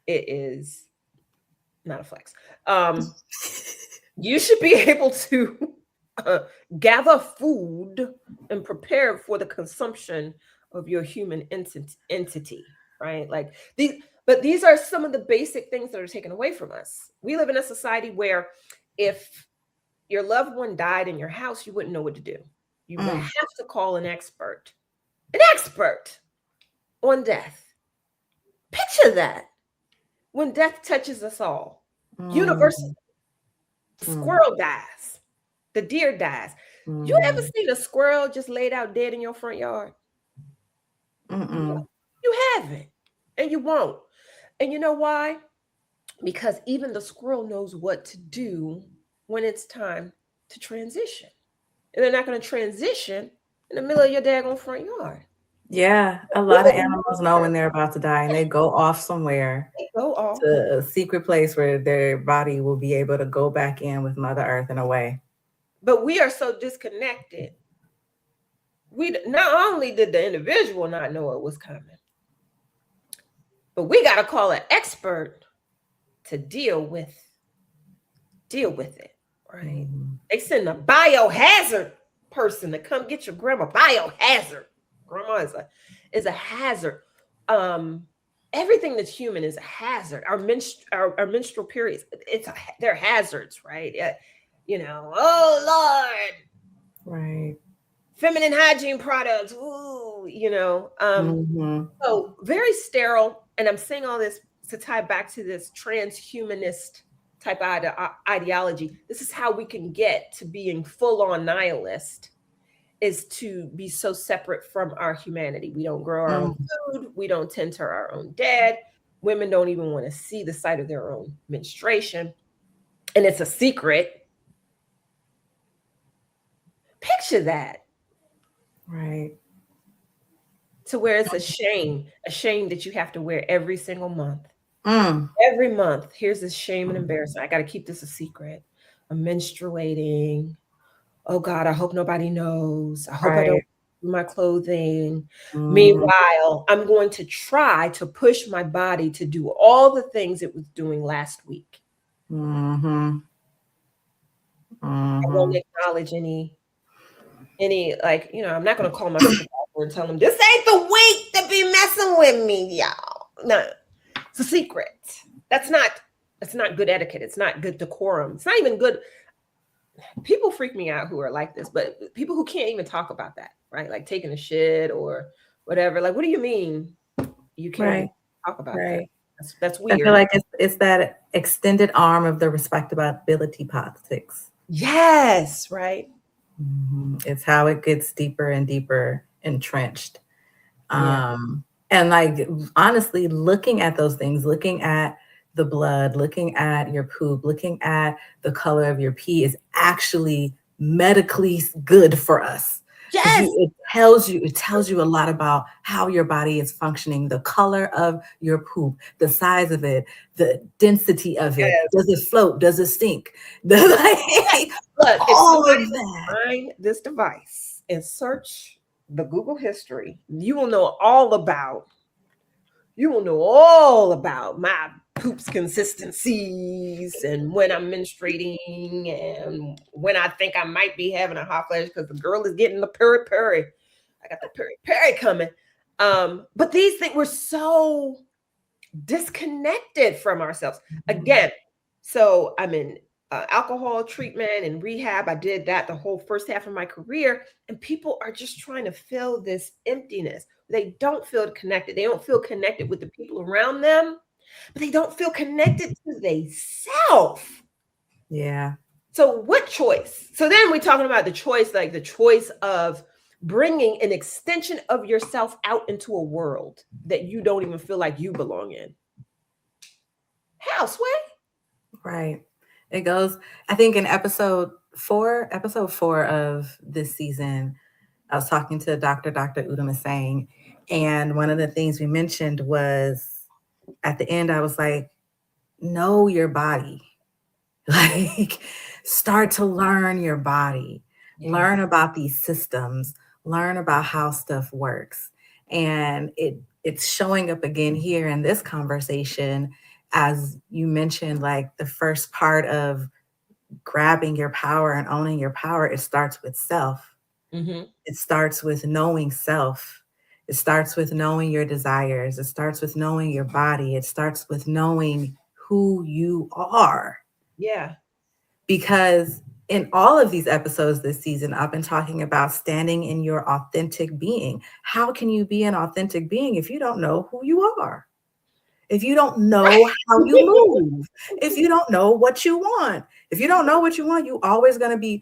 it is not a flex. Um, you should be able to uh, gather food and prepare for the consumption of your human entity, right? Like these are some of the basic things that are taken away from us. We live in a society where if your loved one died in your house, you wouldn't know what to do. You would Mm. have to call an expert on death. Picture that when death touches us all, universal. Mm. The Mm. squirrel dies, the deer dies. You ever Mm. seen a squirrel just laid out dead in your front yard? No, Mm-mm. you haven't, and you won't. And you know why? Because even the squirrel knows what to do when it's time to transition. And they're not going to transition in the middle of your daggone front yard. Yeah, a lot of Even animals know when they're about to die, and they go off somewhere they go off. to a secret place where their body will be able to go back in with Mother Earth in a way. But we are so disconnected. We not only did the individual not know it was coming, but we got to call an expert to deal with it, right? Mhm. They send a biohazard person to come get your grandma. Biohazard. Grandma is a hazard. Um, Everything that's human is a hazard. Our menstrual periods, they're hazards, right? Oh Lord, Right. feminine hygiene products. Ooh, Mhm. so very sterile. And I'm saying all this to tie back to this transhumanist type ideology. This is how we can get to being full on nihilist, is to be so separate from our humanity. We don't grow our own Mm. food. We don't tend to our own dead. Women don't even want to see the sight of their own menstruation. And it's a secret. Picture that. Right. to where it's a shame that you have to wear every single month. Mm, Every month, here's this shame and embarrassment. I got to keep this a secret. I'm menstruating. Oh God, I hope nobody knows. I hope I don't right. do my clothing. Mhm, Meanwhile, I'm going to try to push my body to do all the things it was doing last week. mhm, I won't mhm. acknowledge any like, I'm not gonna call my supervisor and tell them this ain't the week to be messing with me, y'all. No, it's a secret. That's not that's not good etiquette. It's not good decorum. It's not even good. People freak me out who are like this, but people who can't even talk about that, right? Like taking a shit or whatever. Like, what do you mean you can't even Right, talk about that? right. That's I feel weird. like it's that extended arm of the respectability politics. Yes, right. It's how it gets deeper and deeper entrenched. Yeah. And like honestly, looking at those things, looking at the blood, looking at your poop, looking at the color of your pee is actually medically good for us because Yes. it tells you a lot about how your body is functioning, the color of your poop, the size of it, the density of it, Yes. does it float, does it stink, the, like, Look, if all somebody of would that. find this device and search the Google history, you will know all about my poops consistencies and when I'm menstruating and when I think I might be having a hot flash because the girl is getting the peri peri. I got the peri peri coming. But these things we're so disconnected from ourselves. Again, so I'm in alcohol treatment and rehab. I did that the whole first half of my career, and people are just trying to fill this emptiness. They don't feel connected. They don't feel connected with the people around them, but they don't feel connected to themselves. Yeah. So what choice? So then we're talking about the choice, like the choice of bringing an extension of yourself out into a world that you don't even feel like you belong in. How, Sway? Right. It goes, I think in episode four of this season, I was talking to Dr. Udama saying, and one of the things we mentioned was at the end, I was like, know your body. Like, start to learn your body, Yeah. learn about these systems, learn about how stuff works. And it's showing up again here in this conversation, as you mentioned, like the first part of grabbing your power and owning your power, it starts with self. Mm-hmm. It starts with knowing self. It starts with knowing your desires. It starts with knowing your body. It starts with knowing who you are. Yeah. Because in all of these episodes this season, I've been talking about standing in your authentic being. How can you be an authentic being if you don't know who you are? If you don't know how you move? If you don't know what you want? If you don't know what you want, you're always going to be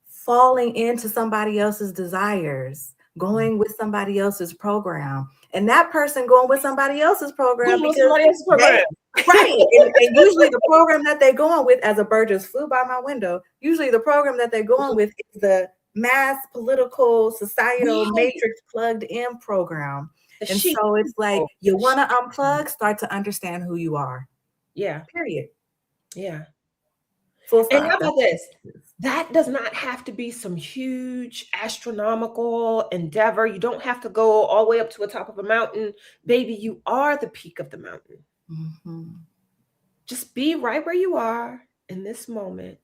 falling into somebody else's desires, going with somebody else's program, and that person going with somebody else's program Going with because somebody else's they program. right. And usually the program that they're going with, as a bird just flew by my window, usually the program that they're going with is the mass political societal Right. matrix plugged in program. The And sheep so it's like people. you The want to sheep. unplug, start to understand who you are. Yeah. Period. Yeah. Full And stop. how about this? That does not have to be some huge astronomical endeavor. You don't have to go all the way up to the top of a mountain. Baby, you are the peak of the mountain. Mhm. Just be right where you are in this moment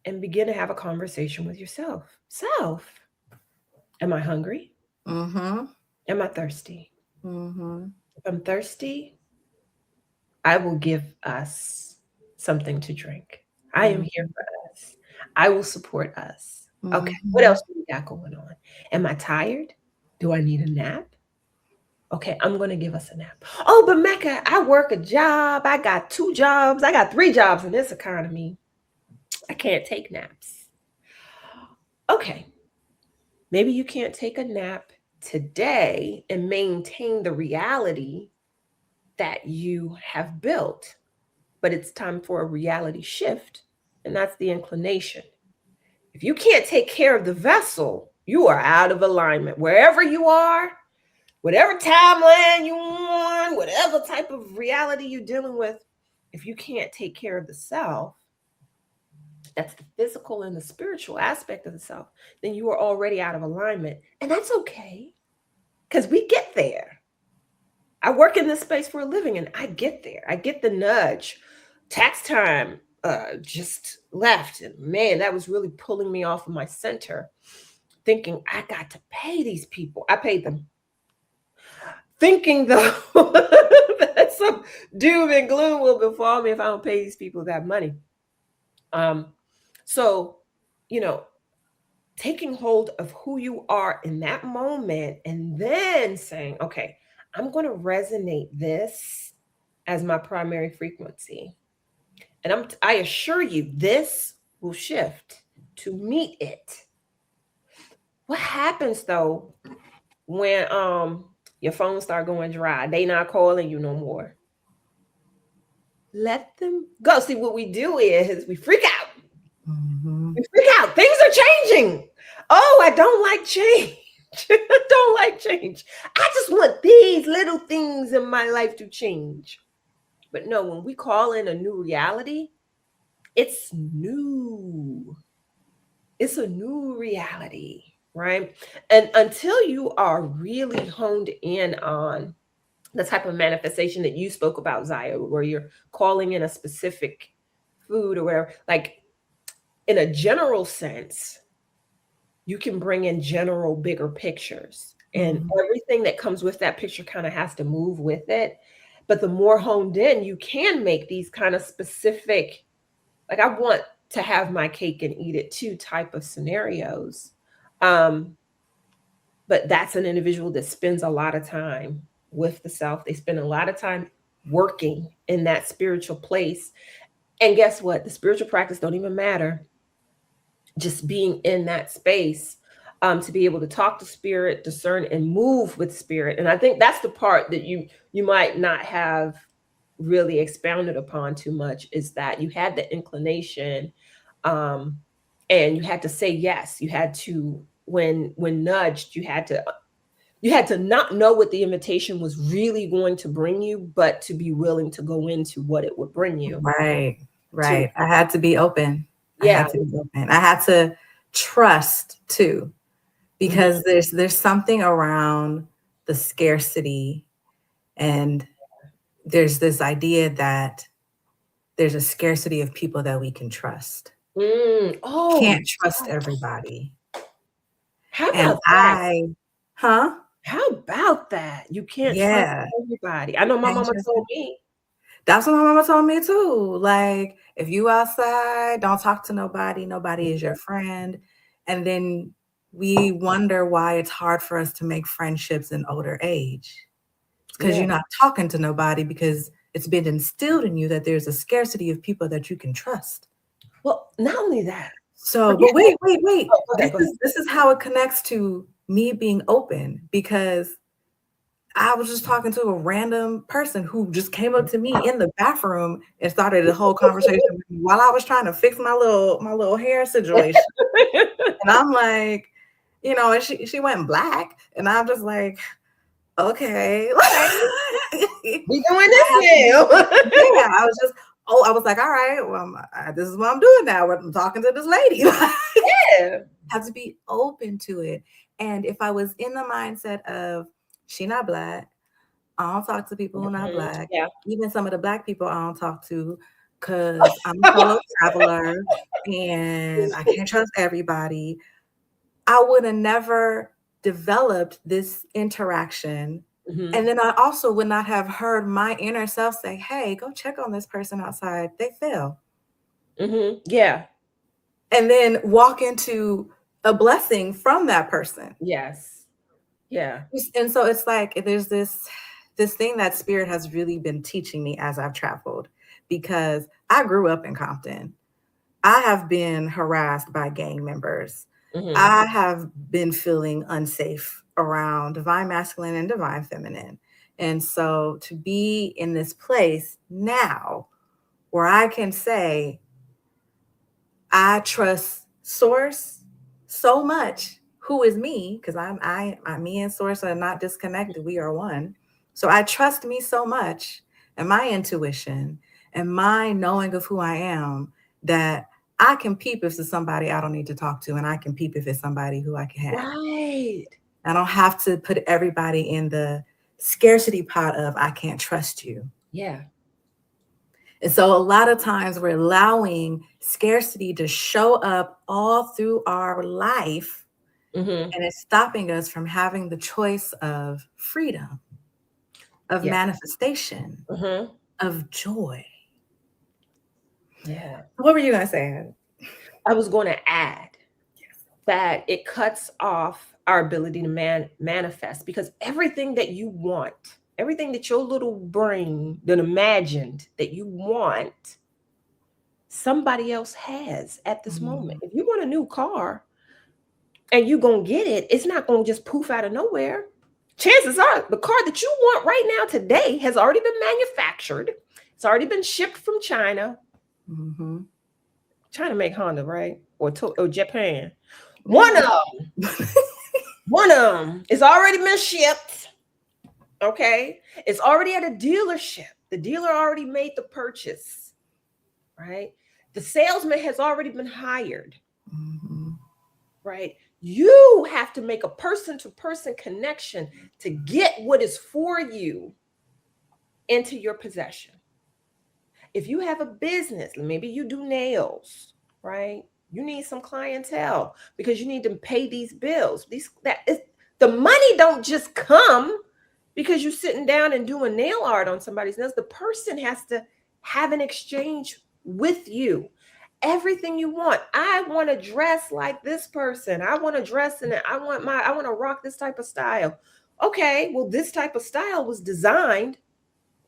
and begin to have a conversation with yourself. Self, am I hungry? Mhm. Am I thirsty? Mhm. If I'm thirsty, I will give us something to drink. I am here Mhm. for us. I will support us. Okay, what Mhm. else do we got going on? Am I tired? Do I need a nap? Okay, I'm going to give us a nap. Oh, but Mecca, I work a job. I got 2 jobs. I got 3 jobs in this economy. I can't take naps. Okay, maybe you can't take a nap today and maintain the reality that you have built, but it's time for a reality shift, and that's the inclination. If you can't take care of the vessel, you are out of alignment. Wherever you are, whatever timeline you want, whatever type of reality you're dealing with, if you can't take care of the self, that's the physical and the spiritual aspect of the self, then you are already out of alignment. And that's okay, because we get there. I work in this space for a living and I get there. I get the nudge. Tax time just left. And man, that was really pulling me off of my center, thinking I got to pay these people. I paid them. Thinking though that some doom and gloom will befall me if I don't pay these people that money. So, you know, taking hold of who you are in that moment and then saying, okay, I'm going to resonate this as my primary frequency. And I assure you, this will shift to meet it. What happens though when your phone start going dry? They not calling you no more. Let them go. See, what we do is we freak out. Mm-hmm. We freak out. Things are changing. Oh, I don't like change. I don't like change. I just want these little things in my life to change. But no, when we call in a new reality, it's new. It's a new reality, right? And until you are really honed in on the type of manifestation that you spoke about, Zaya, where you're calling in a specific food or whatever, like in a general sense, you can bring in general bigger pictures, and everything that comes with that picture kind of has to move with it. But the more honed in you can make these kind of specific, like I want to have my cake and eat it too type of scenarios. um but that's an individual that spends a lot of time with the self. They spend a lot of time working in that spiritual place, and guess what, the spiritual practice don't even matter. Just being in that space, to be able to talk to spirit, discern, and move with spirit. And I think that's the part that you might not have really expounded upon too much, is that you had the inclination, um, and you had to say yes. You had to, when nudged, you had to not know what the invitation was really going to bring you, but to be willing to go into what it would bring you. Right, To right. I had to be open. I yeah. had to be open. I had to trust too, because there's something around the scarcity, and there's this idea that there's a scarcity of people that we can trust. Oh, Can't trust everybody. how And about that? huh? How about that? You can't trust Yeah. everybody. I know my Can't mama trust told me. That's what my mama told me too. Like, if you outside, don't talk to nobody. Nobody is your friend. And then we wonder why it's hard for us to make friendships in older age. It's because Yeah. you're not talking to nobody, because it's been instilled in you that there's a scarcity of people that you can trust. Well, not only that, So, forget but wait, wait, wait. oh, go ahead, go ahead. This is how it connects to me being open, because I was just talking to a random person who just came up to me in the bathroom and started a whole conversation with me while I was trying to fix my little hair situation. And I'm like, and she went black, and I'm just like, okay. We doing this now. Yeah, I was like, all right, well, this is what I'm doing now. I'm talking to this lady. Yeah. Have to be open to it. And if I was in the mindset of, she not black, I don't talk to people who are not black. Yeah. Even some of the black people I don't talk to, because I'm a solo traveler and I can't trust everybody. I would have never developed this interaction. And then I also would not have heard my inner self say, hey, go check on this person outside. They fell. Yeah. And then walk into a blessing from that person. Yes. Yeah. And so it's like there's this thing that spirit has really been teaching me as I've traveled, because I grew up in Compton. I have been harassed by gang members. I have been feeling unsafe around divine masculine and divine feminine. And so to be in this place now where I can say, I trust source so much, who is me, because me and source are not disconnected. We are one. So I trust me so much and my intuition and my knowing of who I am that I can peep if it's somebody I don't need to talk to, and I can peep if it's somebody who I can have. Right. I don't have to put everybody in the scarcity pot of I can't trust you. Yeah. And so a lot of times we're allowing scarcity to show up all through our life, Mm-hmm. and it's stopping us from having the choice of freedom, of Yeah. manifestation, Mm-hmm. of joy. Yeah. What were you going to say? I was going to add that it cuts off our ability to manifest, because everything that you want, everything that your little brain that imagined that you want, somebody else has at this moment. If you want a new car and you're going to get it, it's not going to just poof out of nowhere. Chances are the car that you want right now today has already been manufactured. It's already been shipped from China. Mm-hmm. China make Honda, right? Or Japan. One of them is already been shipped. Okay. It's already at a dealership. The dealer already made the purchase, right? The salesman has already been hired, right? You have to make a person-to-person connection to get what is for you into your possession. If you have a business, maybe you do nails, right? You need some clientele because you need to pay these bills. The money don't just come because you're sitting down and doing nail art on somebody's nails. The person has to have an exchange with you. Everything you want. I want to dress like this person. I want to dress in it. I want to rock this type of style. Okay, well, this type of style was designed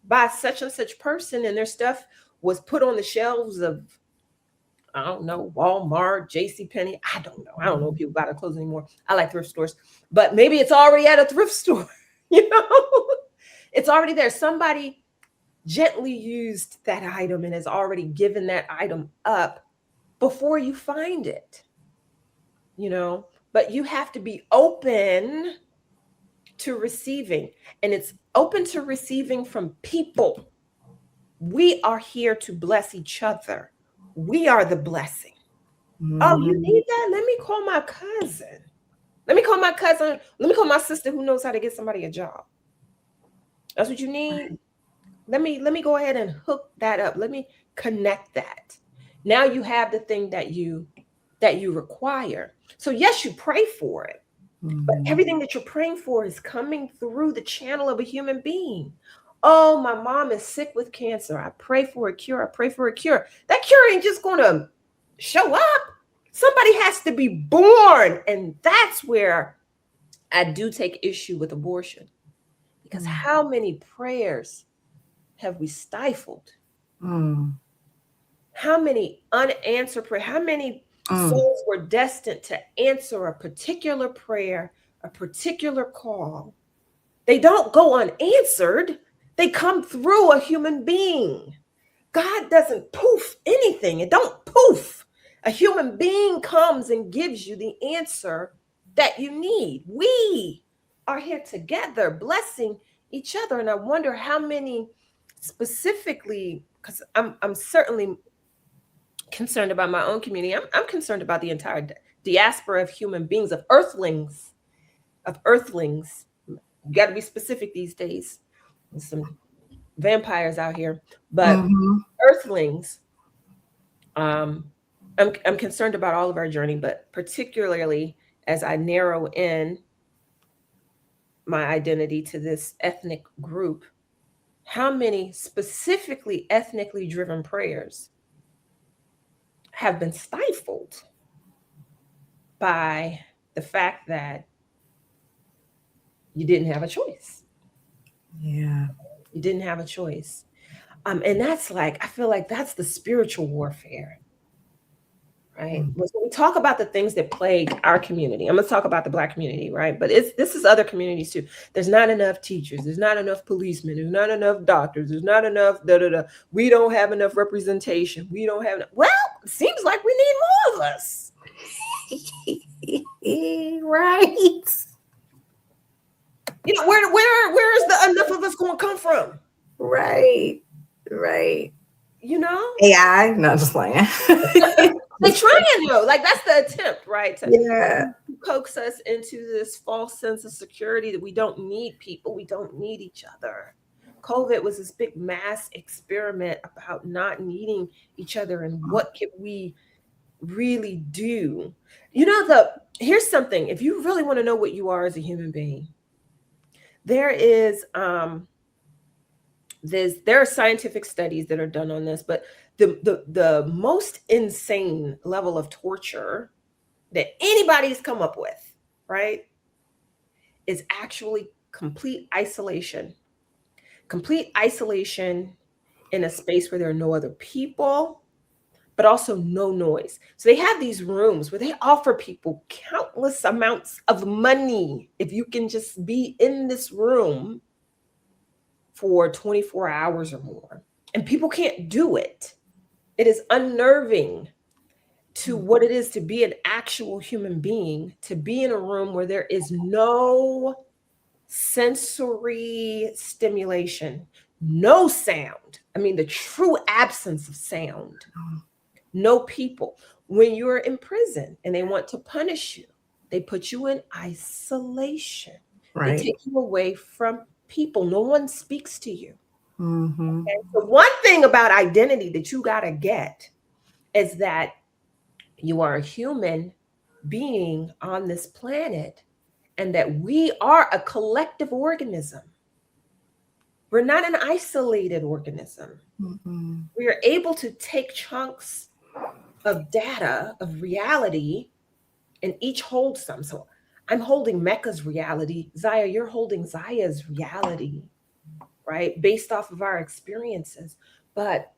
by such and such person, and their stuff was put on the shelves of, I don't know, Walmart, JCPenney. I don't know. I don't know if people buy their clothes anymore. I like thrift stores, but maybe it's already at a thrift store. It's already there. Somebody gently used that item and has already given that item up before you find it. But you have to be open to receiving, and it's open to receiving from people. We are here to bless each other. We are the blessing. Oh, you need that? Let me call my cousin. Let me call my cousin. Let me call my sister who knows how to get somebody a job. That's what you need. Let me go ahead and hook that up. Let me connect that. Now you have the thing that you require. So yes, you pray for it, but everything that you're praying for is coming through the channel of a human being. Oh, my mom is sick with cancer. I pray for a cure. I pray for a cure. That cure ain't just going to show up. Somebody has to be born. And that's where I do take issue with abortion. Because how many prayers have we stifled? How many unanswered prayers? How many souls were destined to answer a particular prayer, a particular call? They don't go unanswered. They come through a human being. God doesn't poof anything. It don't poof. A human being comes and gives you the answer that you need. We are here together blessing each other. And I wonder how many specifically, because I'm certainly concerned about my own community. I'm concerned about the entire diaspora of human beings, of earthlings. You got to be specific these days. There's some vampires out here, but earthlings. I'm concerned about all of our journey, but particularly as I narrow in my identity to this ethnic group, how many specifically ethnically driven prayers have been stifled by the fact that you didn't have a choice. Yeah. You didn't have a choice. And that's like, I feel like that's the spiritual warfare, right? When we talk about the things that plague our community, I'm going to talk about the Black community, right? But this is other communities too. There's not enough teachers. There's not enough policemen. There's not enough doctors. There's not enough We don't have enough representation. We don't have enough. Well, it seems like we need more of us. Right. Where is the enough of us going to come from? Right. Right. You know? AI? No, just playing. They trying though. Like that's the attempt, right? To Yeah. coax us into this false sense of security that we don't need people, we don't need each other. COVID was this big mass experiment about not needing each other and what could we really do. Here's something. If you really want to know what you are as a human being, there is there are scientific studies that are done on this, but the most insane level of torture that anybody's come up with, right, is actually complete isolation in a space where there are no other people, but also no noise. So they have these rooms where they offer people countless amounts of money if you can just be in this room for 24 hours or more. And people can't do it. It is unnerving to what it is to be an actual human being, to be in a room where there is no sensory stimulation, no sound. I mean, the true absence of sound, no people. When you're in prison and they want to punish you, they put you in isolation. They Right. take you away from people. No one speaks to you. Mm-hmm. Okay? So one thing about identity that you got to get is that you are a human being on this planet and that we are a collective organism. We're not an isolated organism. Mm-hmm. We are able to take chunks of data, of reality, and each hold some. So I'm holding Mekkah's reality. Zaya, you're holding Zaya's reality, right? Based off of our experiences. But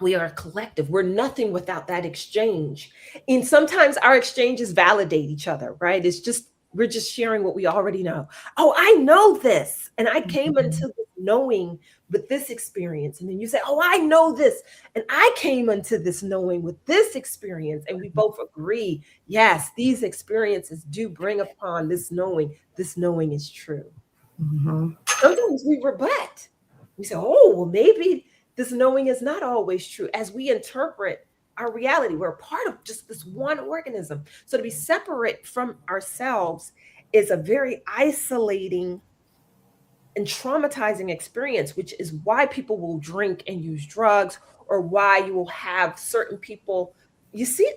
we are a collective. We're nothing without that exchange. And sometimes our exchanges validate each other, right? We're just sharing what we already know. Oh, I know this. And I came into this knowing with this experience. And then you say, oh, I know this. And I came into this knowing with this experience. And we both agree, yes, these experiences do bring upon this knowing. This knowing is true. Mm-hmm. Sometimes we rebut. We say, oh, well, maybe this knowing is not always true. As we interpret our reality, we're a part of just this one organism. So to be separate from ourselves is a very isolating and traumatizing experience, which is why people will drink and use drugs, or why you will have certain people. I see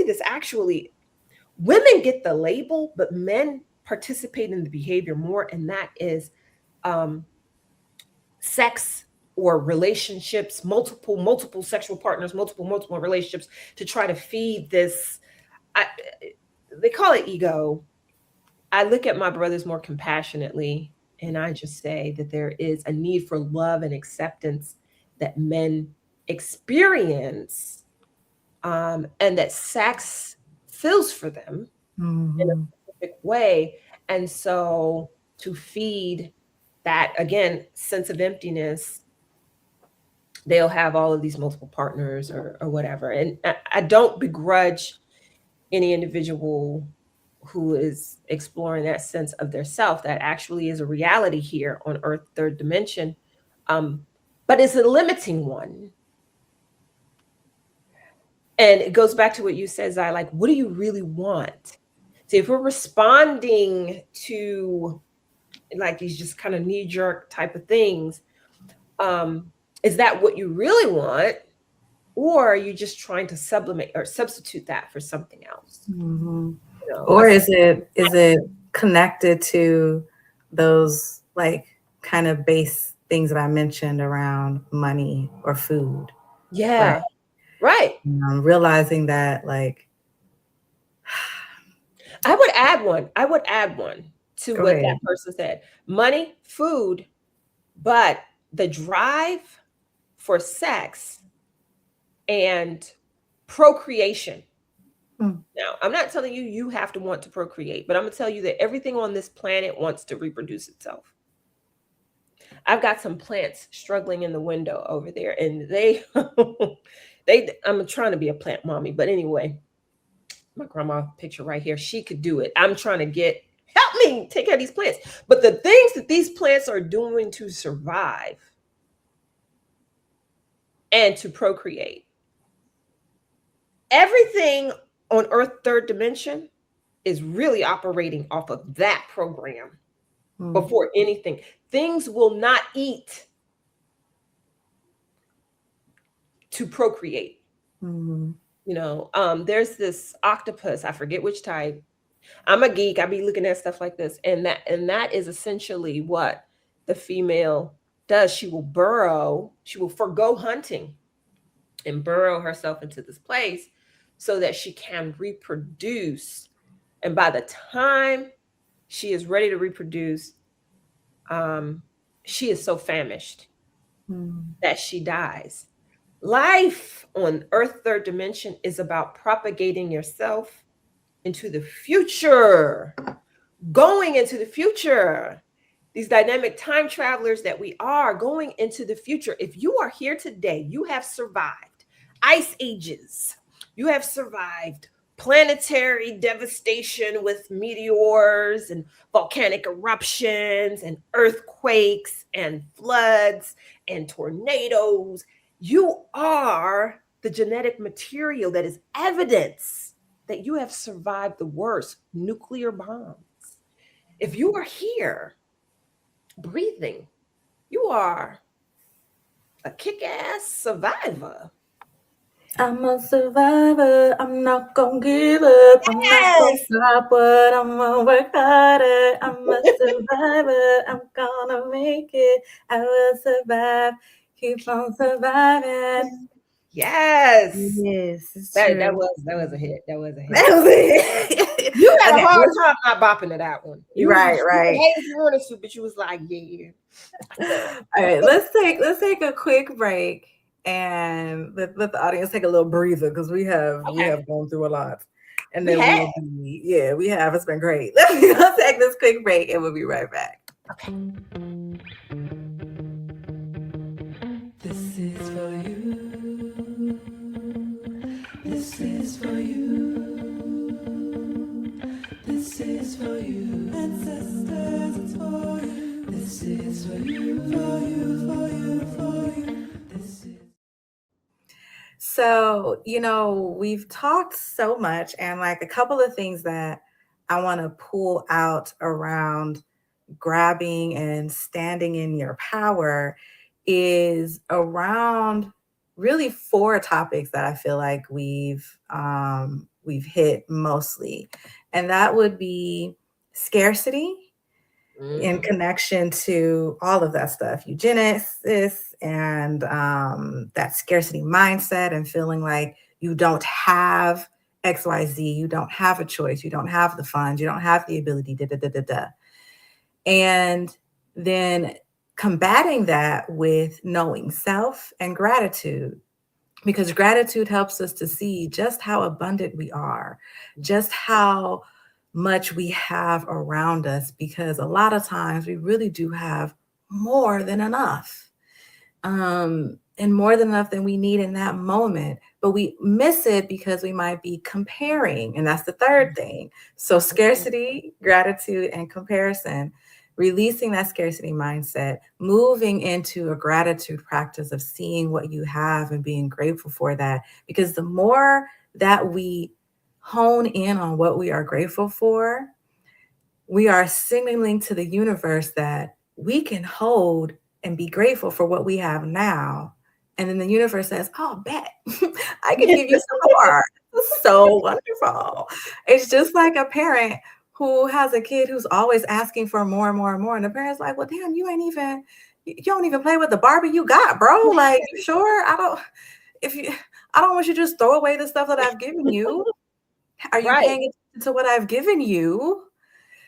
this actually. Women get the label, but men participate in the behavior more, and that is sex or relationships, multiple sexual partners, multiple relationships to try to feed this. I, they call it ego. I look at my brothers more compassionately, and I just say that there is a need for love and acceptance that men experience, and that sex fills for them in a Mm-hmm. specific way. And so to feed that, again, sense of emptiness, they'll have all of these multiple partners or whatever. And I don't begrudge any individual who is exploring that sense of their self that actually is a reality here on Earth, third dimension. But it's a limiting one. And it goes back to what you said, Zai, like, what do you really want? So if we're responding to like these just kind of knee-jerk type of things, is that what you really want? Or are you just trying to sublimate or substitute that for something else? Mm-hmm. You know, Or is it connected to those like kind of base things that I mentioned around money or food? Right. yeah, right. Realizing that like I would add one. I would add one to go what ahead. that person said. Money, food, but the drive for sex and procreation. Hmm. Now, I'm not telling you you have to want to procreate, but I'm going to tell you that everything on this planet wants to reproduce itself. I've got some plants struggling in the window over there, and I'm trying to be a plant mommy, but anyway, my grandma picture right here. She could do it. I'm trying to help me take care of these plants. But the things that these plants are doing to survive and to procreate, everything on Earth third dimension is really operating off of that program before anything. Things will not eat to procreate. You know, there's this octopus, I forget which type. I'm a geek. I be looking at stuff like this, and that is essentially what the female does. She will burrow. She will forgo hunting and burrow herself into this place so that she can reproduce. And by the time she is ready to reproduce, she is so famished that she dies. Life on Earth third dimension is about propagating yourself into the future, going into the future. These dynamic time travelers that we are, going into the future. If you are here today, you have survived ice ages, you have survived planetary devastation with meteors and volcanic eruptions and earthquakes and floods and tornadoes. You are the genetic material that is evidence that you have survived the worst nuclear bombs. If you are here breathing, you are a kick-ass survivor. I'm a survivor. I'm not gonna give up. I'm not gonna stop, but I'm gonna work harder. I'm a survivor. I'm gonna make it. I will survive. Keep on surviving. Yes. Yes, it's That true. was a hit. That was a hit. That was it. You had Okay, a hard time not bopping to that one. right. Hey, you wanted to, but you was like, yeah. All right, let's take a quick break and let the audience take a little breather because we have gone through a lot. And then we have. It's been great. Let's take this quick break and we'll be right back. Okay. This is for you. This is for you. This is for you. Ancestors, it's for you. This is for you, for you, for you, for you. This is. So, we've talked so much, and like a couple of things that I want to pull out around grabbing and standing in your power is around really 4 topics that I feel like we've hit mostly. And that would be scarcity in connection to all of that stuff, eugenesis and that scarcity mindset and feeling like you don't have XYZ, you don't have a choice, you don't have the funds, you don't have the ability, And then combating that with knowing self and gratitude, because gratitude helps us to see just how abundant we are, just how much we have around us, because a lot of times we really do have more than enough, and more than enough than we need in that moment, but we miss it because we might be comparing. And that's the third thing. So scarcity, gratitude, and comparison, releasing that scarcity mindset, moving into a gratitude practice of seeing what you have and being grateful for that. Because the more that we hone in on what we are grateful for, we are signaling to the universe that we can hold and be grateful for what we have now. And then the universe says, oh, bet I can give you some more. So wonderful. It's just like a parent who has a kid who's always asking for more and more and more. And the parent's like, well, damn, you don't even play with the Barbie you got, bro. Like, you sure? I don't want you to just throw away the stuff that I've given you. Are you paying attention to what I've given you?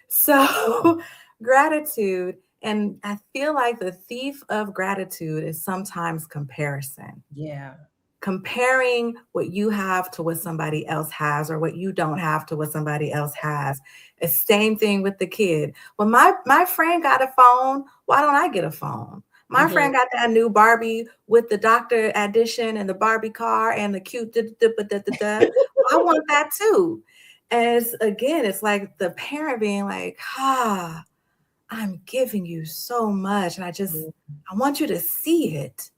So gratitude. And I feel like the thief of gratitude is sometimes comparison. Yeah. Comparing what you have to what somebody else has, or what you don't have to what somebody else has. The same thing with the kid. Well, my friend got a phone. Why don't I get a phone? My friend got that new Barbie with the doctor addition and the Barbie car and the cute I want that too. And it's like the parent being like, I'm giving you so much. And I want you to see it.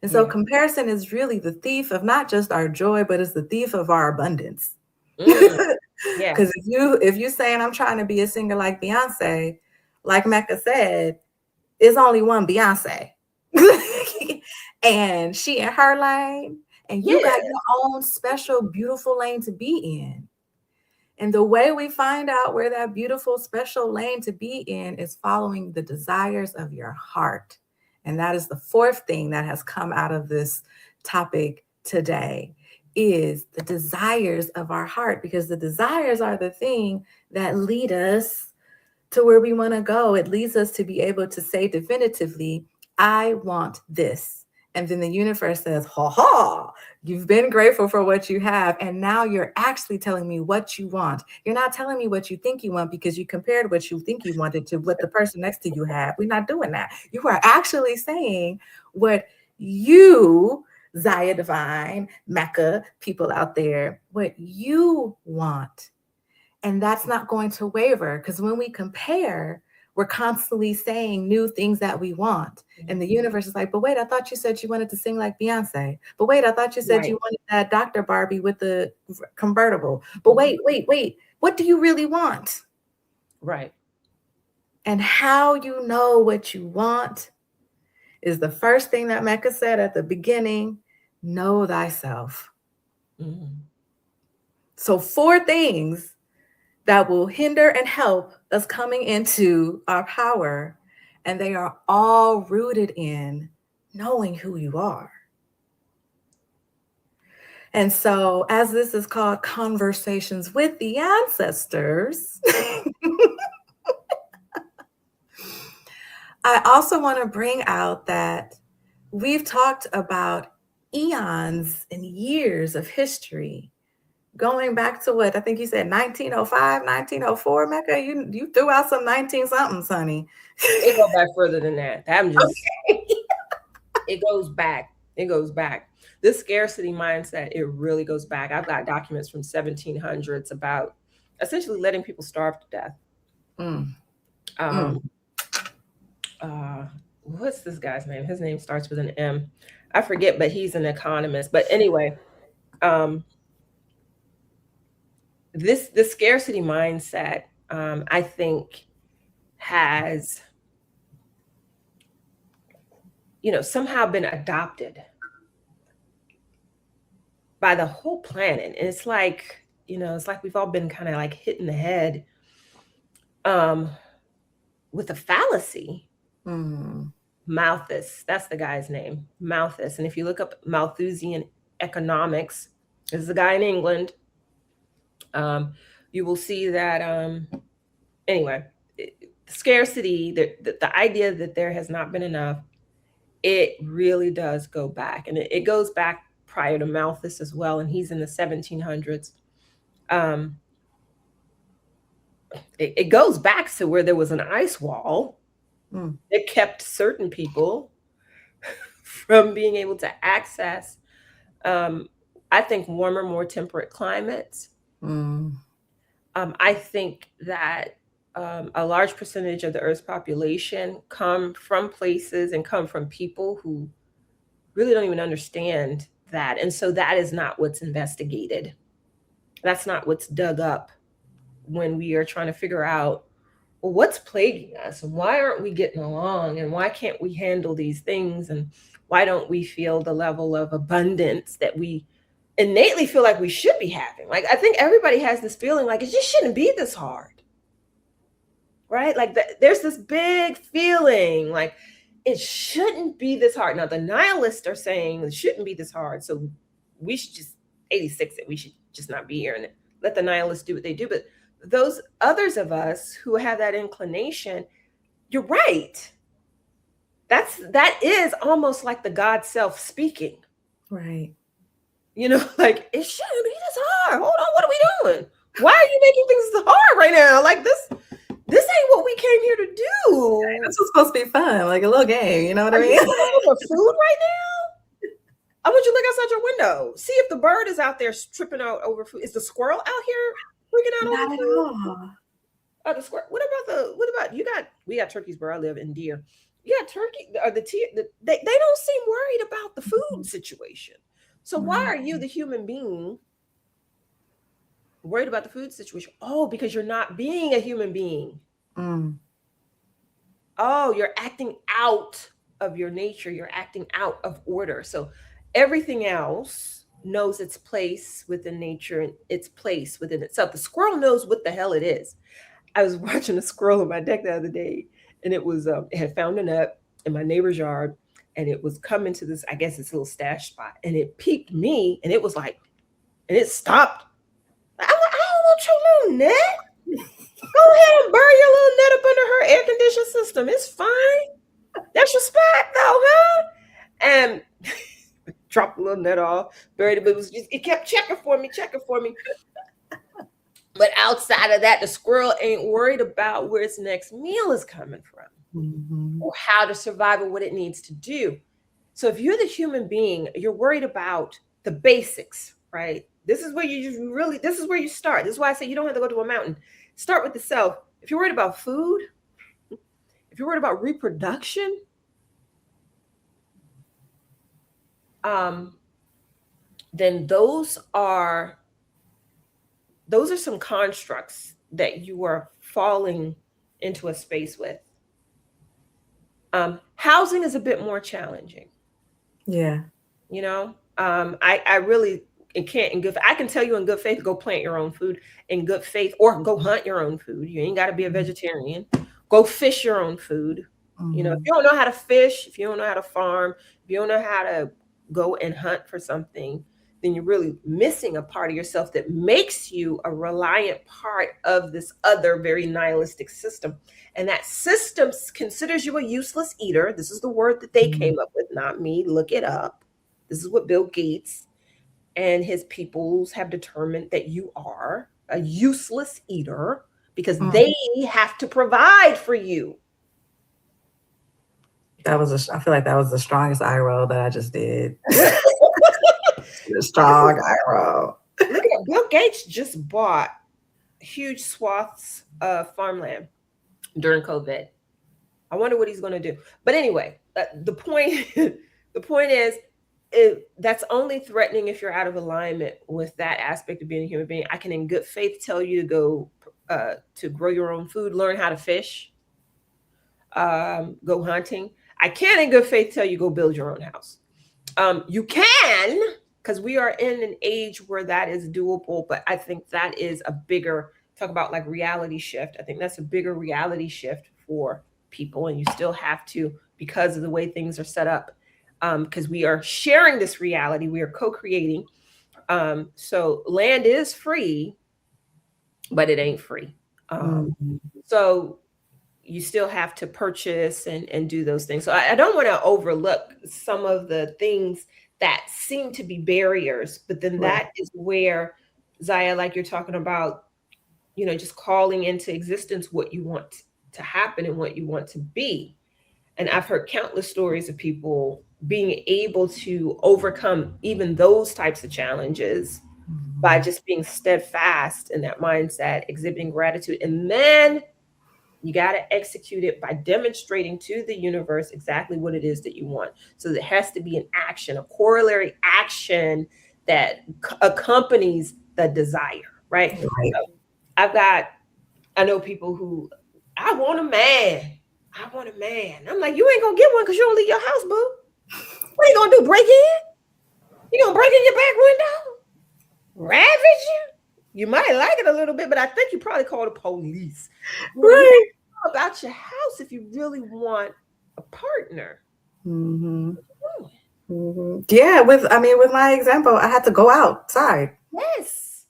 And so Yeah. comparison is really the thief of not just our joy, but it's the thief of our abundance. Mm, yeah. Because if you saying I'm trying to be a singer like Beyonce, like Mecca said, it's only one Beyonce. And she in her lane, and you got Yeah. your own special, beautiful lane to be in. And the way we find out where that beautiful, special lane to be in is following the desires of your heart. And that is the fourth thing that has come out of this topic today, is the desires of our heart, because the desires are the thing that lead us to where we want to go. It leads us to be able to say definitively, I want this. And then the universe says, ha ha, you've been grateful for what you have. And now you're actually telling me what you want. You're not telling me what you think you want because you compared what you think you wanted to what the person next to you had. We're not doing that. You are actually saying what you, Zaya Divine, Mecca, people out there, what you want. And that's not going to waver, because when we compare, we're constantly saying new things that we want. And the universe is like, but wait, I thought you said you wanted to sing like Beyonce. But wait, I thought you said you wanted that Dr. Barbie with the convertible. But wait, what do you really want? Right. And how you know what you want is the first thing that Mecca said at the beginning: know thyself. Mm-hmm. So 4 things that will hinder and help us coming into our power. And they are all rooted in knowing who you are. And so, as this is called Conversations with the Ancestors, I also want to bring out that we've talked about eons and years of history, going back to what I think you said, 1905, 1904, Mecca. You threw out some 19 somethings, honey. It goes back further than that. I'm just it goes back. It goes back. This scarcity mindset, it really goes back. I've got documents from 1700s about essentially letting people starve to death. What's this guy's name? His name starts with an M. I forget, but he's an economist. But anyway, this scarcity mindset, I think, has somehow been adopted by the whole planet. And it's like we've all been kind of like hit in the head with a fallacy. Malthus, that's the guy's name, Malthus. And if you look up Malthusian economics, this is a guy in England, you will see that anyway, scarcity, the idea that there has not been enough, it really does go back. And it goes back prior to Malthus as well, and he's in the 1700s. It goes back to where there was an ice wall that kept certain people from being able to access, I think, warmer, more temperate climates. I think that a large percentage of the Earth's population come from places and come from people who really don't even understand that. And so that is not what's investigated. That's not what's dug up when we are trying to figure out, well, what's plaguing us, and why aren't we getting along, and why can't we handle these things, and why don't we feel the level of abundance that we innately feel like we should be having? Like, I think everybody has this feeling like it just shouldn't be this hard, right? Like there's this big feeling like it shouldn't be this hard. Now, the nihilists are saying it shouldn't be this hard, so we should just 86 it. We should just not be here and let the nihilists do what they do. But those others of us who have that inclination, you're right. That is almost like the God self speaking. Right. Like, it shouldn't be this hard. Hold on, what are we doing? Why are you making things so hard right now? Like, this ain't what we came here to do. Right, this was supposed to be fun, like a little game. You know what I mean? Are you looking for food right now? I want you to look outside your window. See if the bird is out there tripping out over food. Is the squirrel out here Freaking out over Not at food. all. The square. What about we got turkeys where I live and deer. You got turkey or they don't seem worried about the food situation. So why Right. are you, the human being, worried about the food situation? Oh, because you're not being a human being. Mm. Oh, you're acting out of your nature. You're acting out of order. So everything else knows its place within nature and its place within itself. The squirrel knows what the hell it is. I was watching a squirrel on my deck the other day, and it had found a nut in my neighbor's yard, and it was coming to this, I guess, this little stash spot, and it peeped me, and it was like, and it stopped. I don't want your little net. Go ahead and bury your little net up under her air conditioned system. It's fine. That's your spot, though, huh? And dropped the little net off, buried it, but it kept checking for me. But outside of that, the squirrel ain't worried about where its next meal is coming from Mm-hmm. or how to survive or what it needs to do. So if you're the human being, you're worried about the basics, right? This is where this is where you start. This is why I say you don't have to go to a mountain. Start with the self. If you're worried about food, if you're worried about reproduction, then those are some constructs that you are falling into a space with. Housing is a bit more challenging. Yeah. You know, I really can't in good. I can tell you in good faith, go plant your own food in good faith, or go hunt your own food. You ain't got to be a vegetarian. Go fish your own food. Mm-hmm. You know, if you don't know how to fish, if you don't know how to farm, if you don't know how to go and hunt for something, then you're really missing a part of yourself that makes you a reliant part of this other very nihilistic system. And that system considers you a useless eater. This is the word that they came up with, not me. Look it up. This is what Bill Gates and his peoples have determined, that you are a useless eater because they have to provide for you. I feel like that was the strongest eye roll that I just did. The strong eye roll. Look at Bill Gates just bought huge swaths of farmland during COVID. I wonder what he's going to do. But anyway, the point is, that's only threatening if you're out of alignment with that aspect of being a human being. I can in good faith tell you to go to grow your own food, learn how to fish, go hunting. I can in good faith tell you go build your own house. You can, because we are in an age where that is doable, but I think that is a bigger, talk about like reality shift. I think that's a bigger reality shift for people, and you still have to, because of the way things are set up, because we are sharing this reality, we are co-creating. So land is free, but it ain't free. So you still have to purchase and do those things. So I don't want to overlook some of the things that seem to be barriers, but then that is where, Zaya, like you're talking about, you know, just calling into existence what you want to happen and what you want to be. And I've heard countless stories of people being able to overcome even those types of challenges by just being steadfast in that mindset, exhibiting gratitude. And then you got to execute it by demonstrating to the universe exactly what it is that you want. So there has to be an action, a corollary action that accompanies the desire, right? So I know people who, I want a man. I'm like, you ain't gonna get one because you don't leave your house, boo. What are you gonna do? Break in? You gonna break in your back window? Ravage you? You might like it a little bit, but I think you probably call the police. Right. About your house if you really want a partner. Yeah, with my example, I had to go outside. Yes.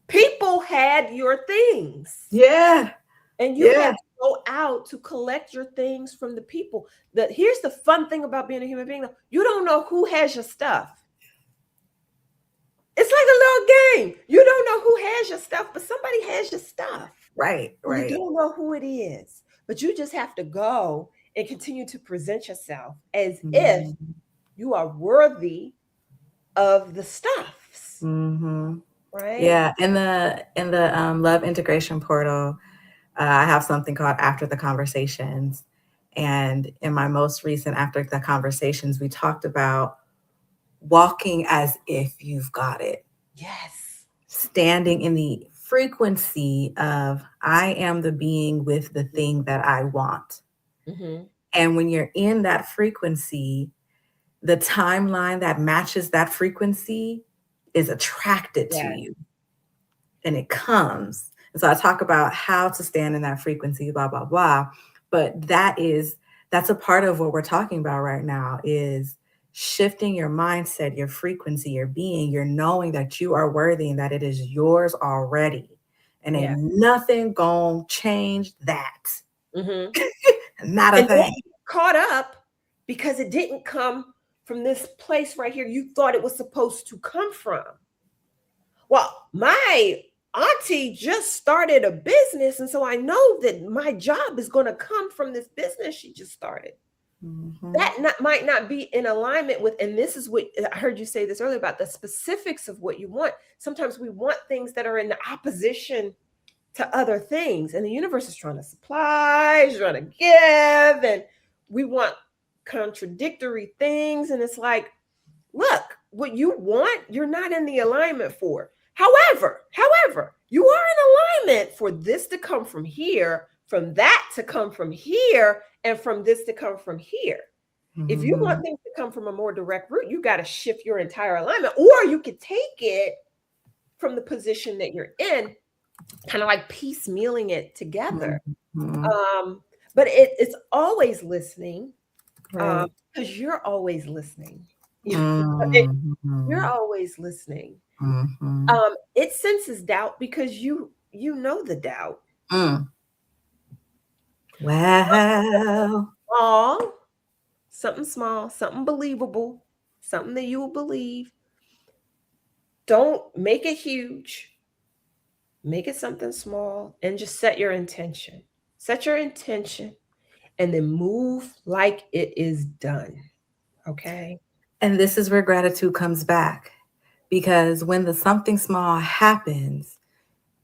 People had your things. Yeah. And you had to go out to collect your things from the people. Here's the fun thing about being a human being, though. You don't know who has your stuff. It's like a little game. You don't know who has your stuff, but somebody has your stuff. Right. You don't know who it is, but you just have to go and continue to present yourself as if you are worthy of the stuffs. right? Yeah, in the love integration portal, I have something called After the Conversations. And in my most recent After the Conversations, we talked about walking as if you've got it, Yes. standing in the frequency of I am the being with the thing that I want. Mm-hmm. And when you're in that frequency, the timeline that matches that frequency is attracted to Yes. you and it comes. And so I talk about how to stand in that frequency, blah, blah, blah. But that's a part of what we're talking about right now is shifting your mindset, your frequency, your being, your knowing that you are worthy and that it is yours already. And Yeah. ain't nothing gonna change that. Mm-hmm. Not a And don't thing. get caught up because it didn't come from this place right here you thought it was supposed to come from. Well, my auntie just started a business, and so I know that my job is going to come from this business she just started. Mhm. That might not be in alignment with, and this is what I heard you say this earlier about the specifics of what you want. Sometimes we want things that are in opposition to other things, and the universe is trying to supply, is trying to give, and we want contradictory things. And it's like, look, what you want, you're not in the alignment for. However, you are in alignment for this to come from here, from that to come from here, and from this to come from here. If you want Mhm. things to come from a more direct route, you got to shift your entire alignment, or you could take it from the position that you're in, kind of like piecemealing it together. Mhm. But it's always listening, Right. because you're always listening. You're Mhm. always listening. Mhm. It senses doubt because you know the doubt. Mm. Well. Small, small, something believable, something that you will believe. Don't make it huge. Make it something small and just set your intention. Set your intention and then move like it is done. Okay? And this is where gratitude comes back because when the something small happens,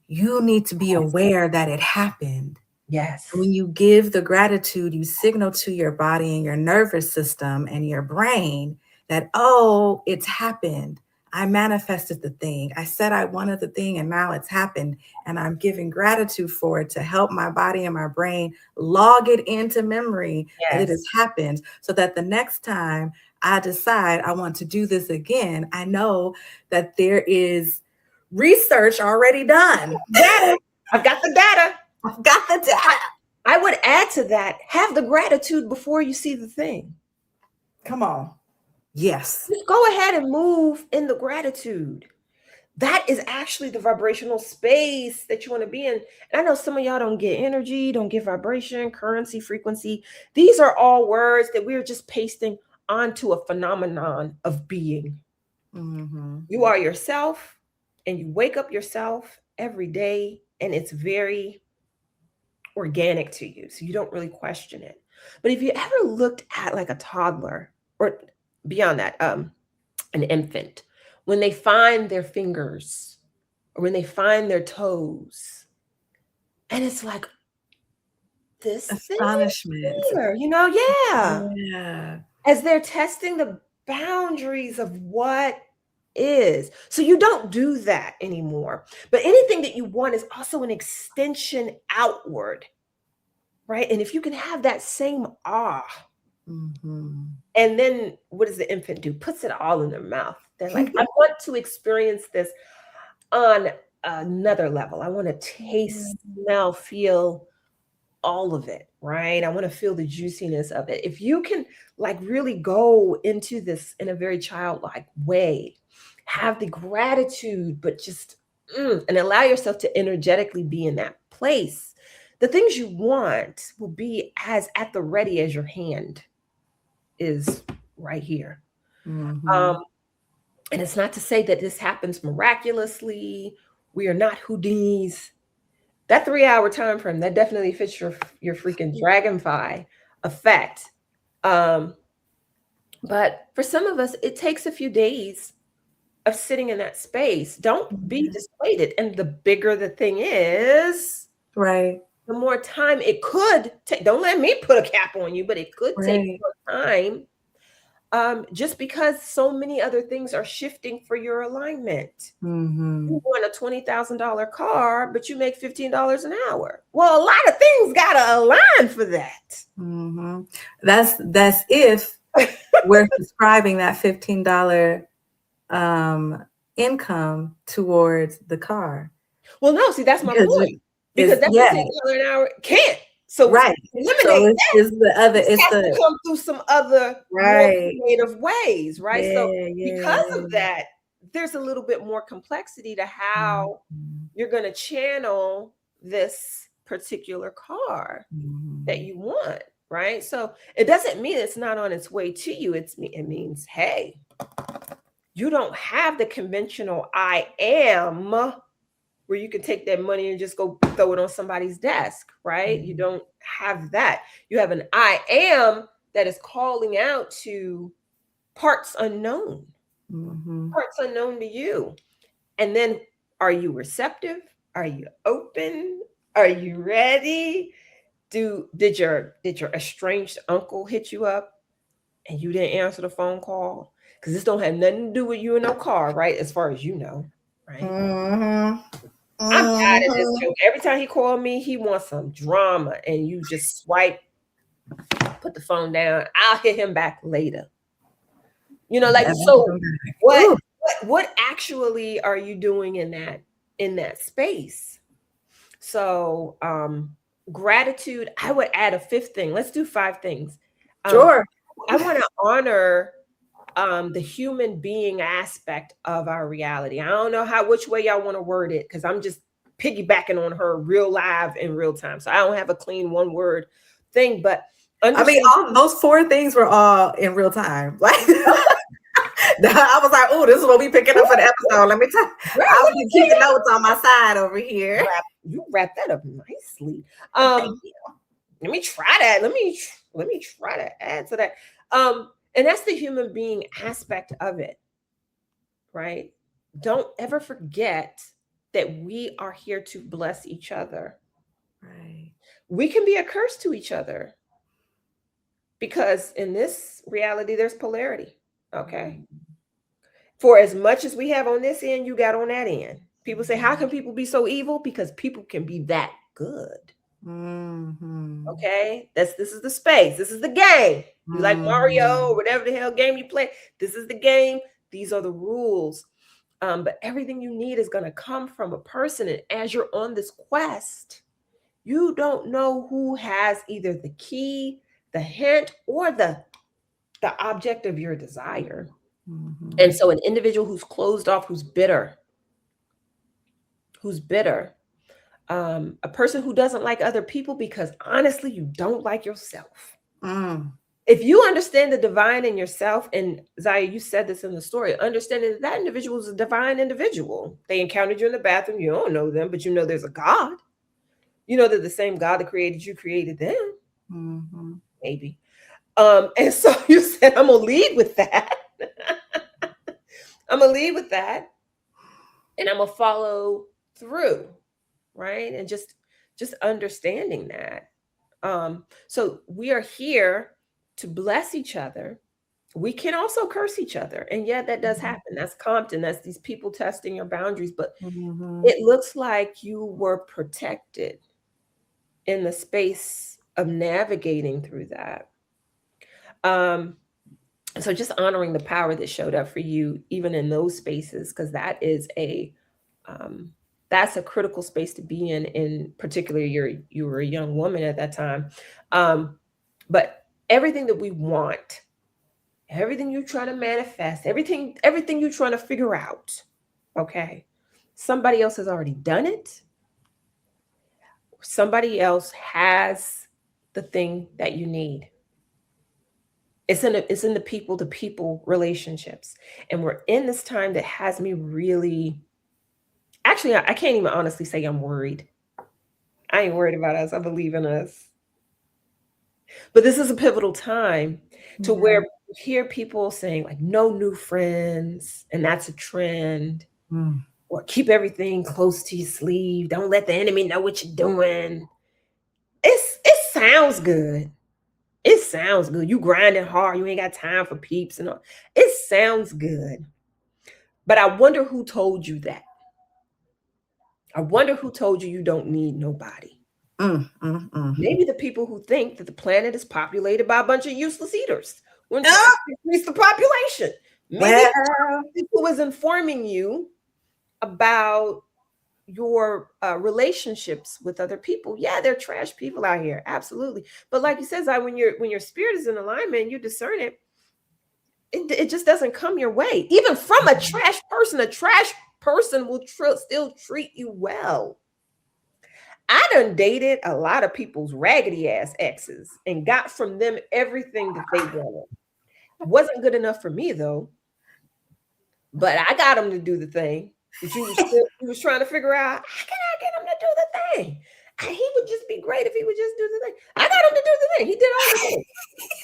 you need to be Yes. aware that it happened. And Yes. when you give the gratitude, you signal to your body and your nervous system and your brain that, oh, it's happened. I manifested the thing. I said I wanted the thing and now it's happened. And I'm giving gratitude for it to help my body and my brain log it into memory that it Yes. has happened so that the next time I decide I want to do this again, I know that there is research already done. Data. I've got the data. I've got the data. I would add to that, have the gratitude before you see the thing. Come on. Yes. Just go ahead and move in the gratitude. That is actually the vibrational space that you want to be in. And I know some of y'all don't get energy, don't get vibration, currency, frequency. These are all words that we're just pasting onto a phenomenon of being. Mm-hmm. You are yourself, and you wake up yourself every day, and it's very organic to you. So you don't really question it. But if you ever looked at like a toddler or beyond that, an infant, when they find their fingers or when they find their toes, and it's like, this thing Astonishment. is here, yeah. Yeah. As they're testing the boundaries of what is. So you don't do that anymore. But anything that you want is also an extension outward, right? And if you can have that same awe, Mm-hmm. and then what does the infant do? Puts it all in their mouth. They're like, I want to experience this on another level. I want to taste, smell, feel all of it, right? I want to feel the juiciness of it. If you can like really go into this in a very childlike way, have the gratitude, but just and allow yourself to energetically be in that place, the things you want will be as at the ready as your hand is right here. Mm-hmm. Um, and it's not to say that this happens miraculously. We are not Houdinis. That 3 hour time frame that definitely fits your freaking dragonfly effect. Um, but for some of us, it takes a few days, of sitting in that space. Don't be dissuaded. And the bigger the thing is, Right. the more time it could take. Don't let me put a cap on you, but it could take Right. more time, just because so many other things are shifting for your alignment. Mm-hmm. You want a $20,000 car, but you make $15 an hour. Well, a lot of things gotta align for that. Mm-hmm. That's if we're subscribing that $15 income towards the car. Well, no, see, that's my point. Because that $15 an hour can't. So right. So eliminate that. it's the other. It has to come through some other more creative ways, right? Yeah, So because of that, there's a little bit more complexity to how you're going to channel this particular car that you want, right? So it doesn't mean it's not on its way to you. It means, hey, you don't have the conventional I am where you can take that money and just go throw it on somebody's desk, right? You don't have that. You have an I am that is calling out to parts unknown, parts unknown to you. And then, are you receptive? Are you open? Are you ready? Did your estranged uncle hit you up and you didn't answer the phone call? Because this don't have nothing to do with you in no car, right? As far as you know, right? I'm tired of this joke. Every time he called me, he wants some drama, and you just swipe, put the phone down. I'll hit him back later. You know, like, so what actually are you doing in that space? So gratitude, I would add a fifth thing. Let's do 5 things. Sure. I want to honor the human being aspect of our reality. I don't know which way y'all want to word it, because I'm just piggybacking on her real live in real time. So I don't have a clean one word thing, but I mean, all those 4 things were all in real time. Like I was like, oh, this is what we picking up for the episode. Let me tell you. I'll be keeping notes on my side over here. You wrap that up nicely. Let me try that. Let me try to add to that. And that's the human being aspect of it, right? Don't ever forget that we are here to bless each other. Right. We can be a curse to each other, because in this reality, there's polarity. Okay. For as much as we have on this end, you got on that end. People say, how can people be so evil? Because people can be that good. Okay. This is the space. This is the game. You like Mario or whatever the hell game you play. This is the game. These are the rules. But everything you need is going to come from a person. And as you're on this quest, you don't know who has either the key, the hint, or the object of your desire. And so an individual who's closed off, who's bitter, a person who doesn't like other people because honestly, you don't like yourself. If you understand the divine in yourself, and Zaya, you said this in the story, understanding that individual is a divine individual. They encountered you in the bathroom. You don't know them, but you know there's a God. You know that the same God that created you created them. Maybe. And so you said, I'm going to lead with that. I'm going to lead with that. And I'm going to follow through. Right. And just understanding that. So we are here to bless each other. We can also curse each other. And yeah, that does happen. That's Compton. That's these people testing your boundaries. But it looks like you were protected in the space of navigating through that. So just honoring the power that showed up for you, even in those spaces, because that is that's a critical space to be in particular, you were a young woman at that time. But everything that we want, everything you're trying to manifest, everything you're trying to figure out, okay, somebody else has already done it. Somebody else has the thing that you need. It's in the people to people relationships. And we're in this time that has me really, actually, I can't even honestly say I'm worried. I ain't worried about us. I believe in us. But this is a pivotal time to where Yeah. you hear people saying like no new friends, and that's a trend, Mm. or keep everything close to your sleeve. Don't let the enemy know what you're doing. It sounds good. It sounds good. You grinding hard. You ain't got time for peeps and all. It sounds good. But I wonder who told you that. I wonder who told you you don't need nobody. Maybe the people who think that the planet is populated by a bunch of useless eaters when trying Ah, to increase the population. Maybe well, who is informing you about your relationships with other people. Yeah, they're trash people out here, absolutely. But like you said, Zai, when your spirit is in alignment, you discern it. It just doesn't come your way. Even from a trash person will still treat you well. I done dated a lot of people's raggedy ass exes and got from them everything that they wanted. Wasn't good enough for me though, but I got him to do the thing that you was trying to figure out. How can I get him to do the thing? And he would just be great if he would just do the thing. I got him to do the thing. He did all the things.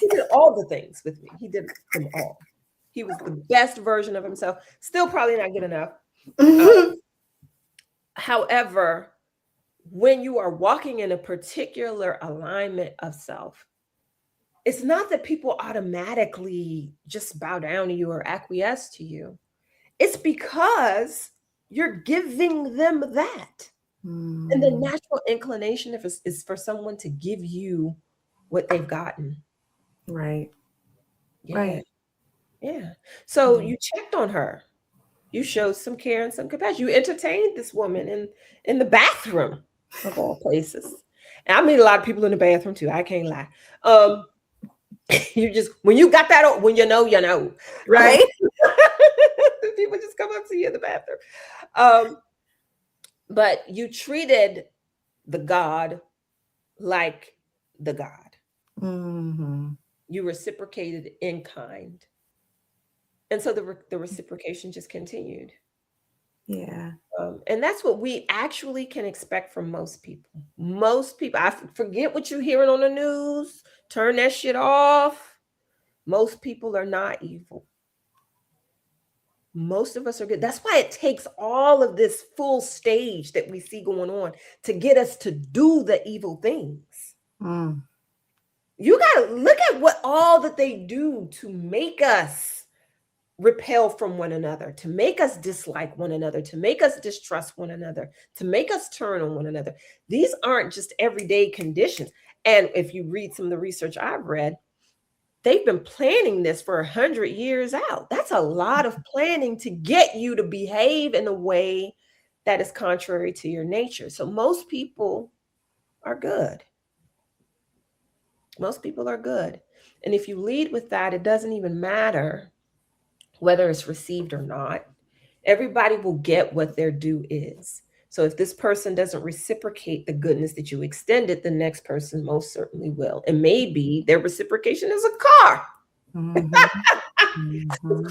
He did all the things with me. He did them all. He was the best version of himself. Still probably not good enough. However, when you are walking in a particular alignment of self, it's not that people automatically just bow down to you or acquiesce to you. It's because you're giving them that. And the natural inclination is for someone to give you what they've gotten. Right. Yeah. Right. Yeah. So you checked on her. You showed some care and some compassion. You entertained this woman in the bathroom of all places. And I meet a lot of people in the bathroom too. I can't lie. You just when you got that when you know, Right. People just come up to you in the bathroom. But you treated the God like the God. You reciprocated in kind. And so the reciprocation just continued. Yeah. And that's what we actually can expect from most people. Most people, I forget what you're hearing on the news. Turn that shit off. Most people are not evil. Most of us are good. That's why it takes all of this full stage that we see going on to get us to do the evil things. You got to look at what all that they do to make us repel from one another, to make us dislike one another, to make us distrust one another, to make us turn on one another. These aren't just everyday conditions. And if you read some of the research I've read, they've been planning this for 100 years out. That's a lot of planning to get you to behave in a way that is contrary to your nature. So most people are good. Most people are good. And if you lead with that, it doesn't even matter whether it's received or not. Everybody will get what their due is. So if this person doesn't reciprocate the goodness that you extended, the next person most certainly will. And maybe their reciprocation is a car.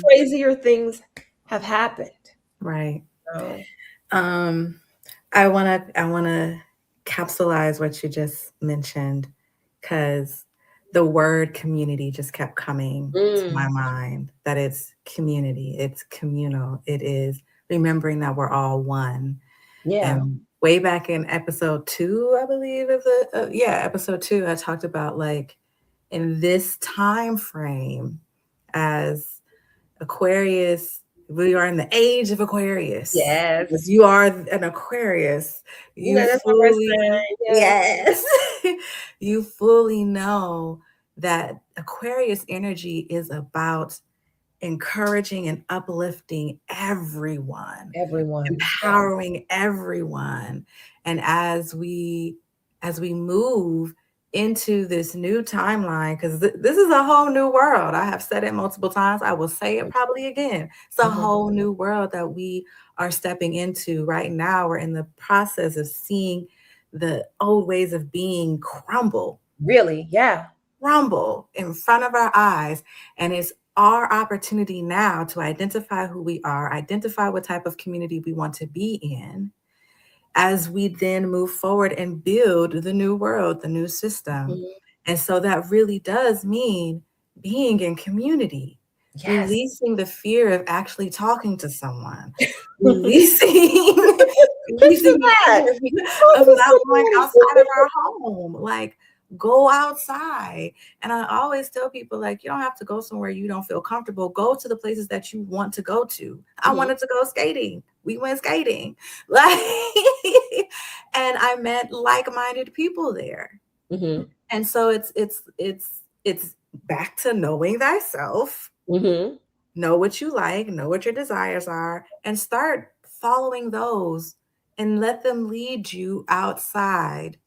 Crazier things have happened. Right. So, I wanna capsulize what you just mentioned, because the word community just kept coming to my mind. That it's community, it's communal, it is remembering that we're all one. yeah. And way back in episode 2, I believe is episode 2, I talked about like in this time frame as Aquarius, we are in the age of Aquarius. Yes. If you are an Aquarius, you that's my fully, sign. yes, you fully know that Aquarius energy is about encouraging and uplifting everyone, Everyone. empowering everyone. And as we move into this new timeline, because this is a whole new world. I have said it multiple times. I will say it probably again. It's a whole new world that we are stepping into right now. We're in the process of seeing the old ways of being crumble. Really? Yeah. Crumble in front of our eyes. And it's our opportunity now to identify who we are, identify what type of community we want to be in, as we then move forward and build the new world, the new system. And so that really does mean being in community, Yes. releasing the fear of actually talking to someone, releasing Picture releasing the that. fear Talk of to not going somebody. outside of our home. Like, go outside. And I always tell people, like, you don't have to go somewhere you don't feel comfortable. Go to the places that you want to go to. I Mhm. wanted to go skating. We went skating. Like, and I met like-minded people there. Mhm. And so it's back to knowing thyself, Mhm. know what you like, know what your desires are, and start following those and let them lead you outside.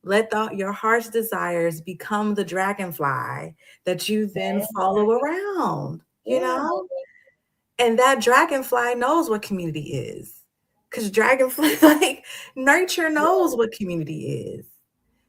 Let your heart's desires become the dragonfly that you then follow around, you Yeah. know? And that dragonfly knows what community is. Because dragonfly, like, nature knows what community is.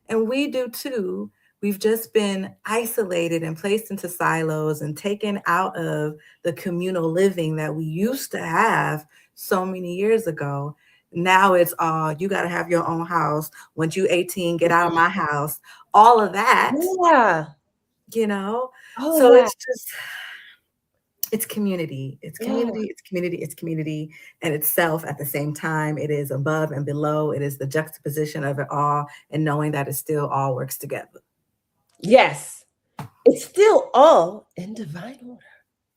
And we do too. We've just been isolated and placed into silos and taken out of the communal living that we used to have so many years ago. Now it's all, you got to have your own house. Once you 18, get out of my house. All of that, Yeah. you know? All of So that. it's just, it's community. It's Yeah. community. It's community. It's community and itself at the same time. It is above and below. It is the juxtaposition of it all and knowing that it still all works together. Yes. It's still all in divine order.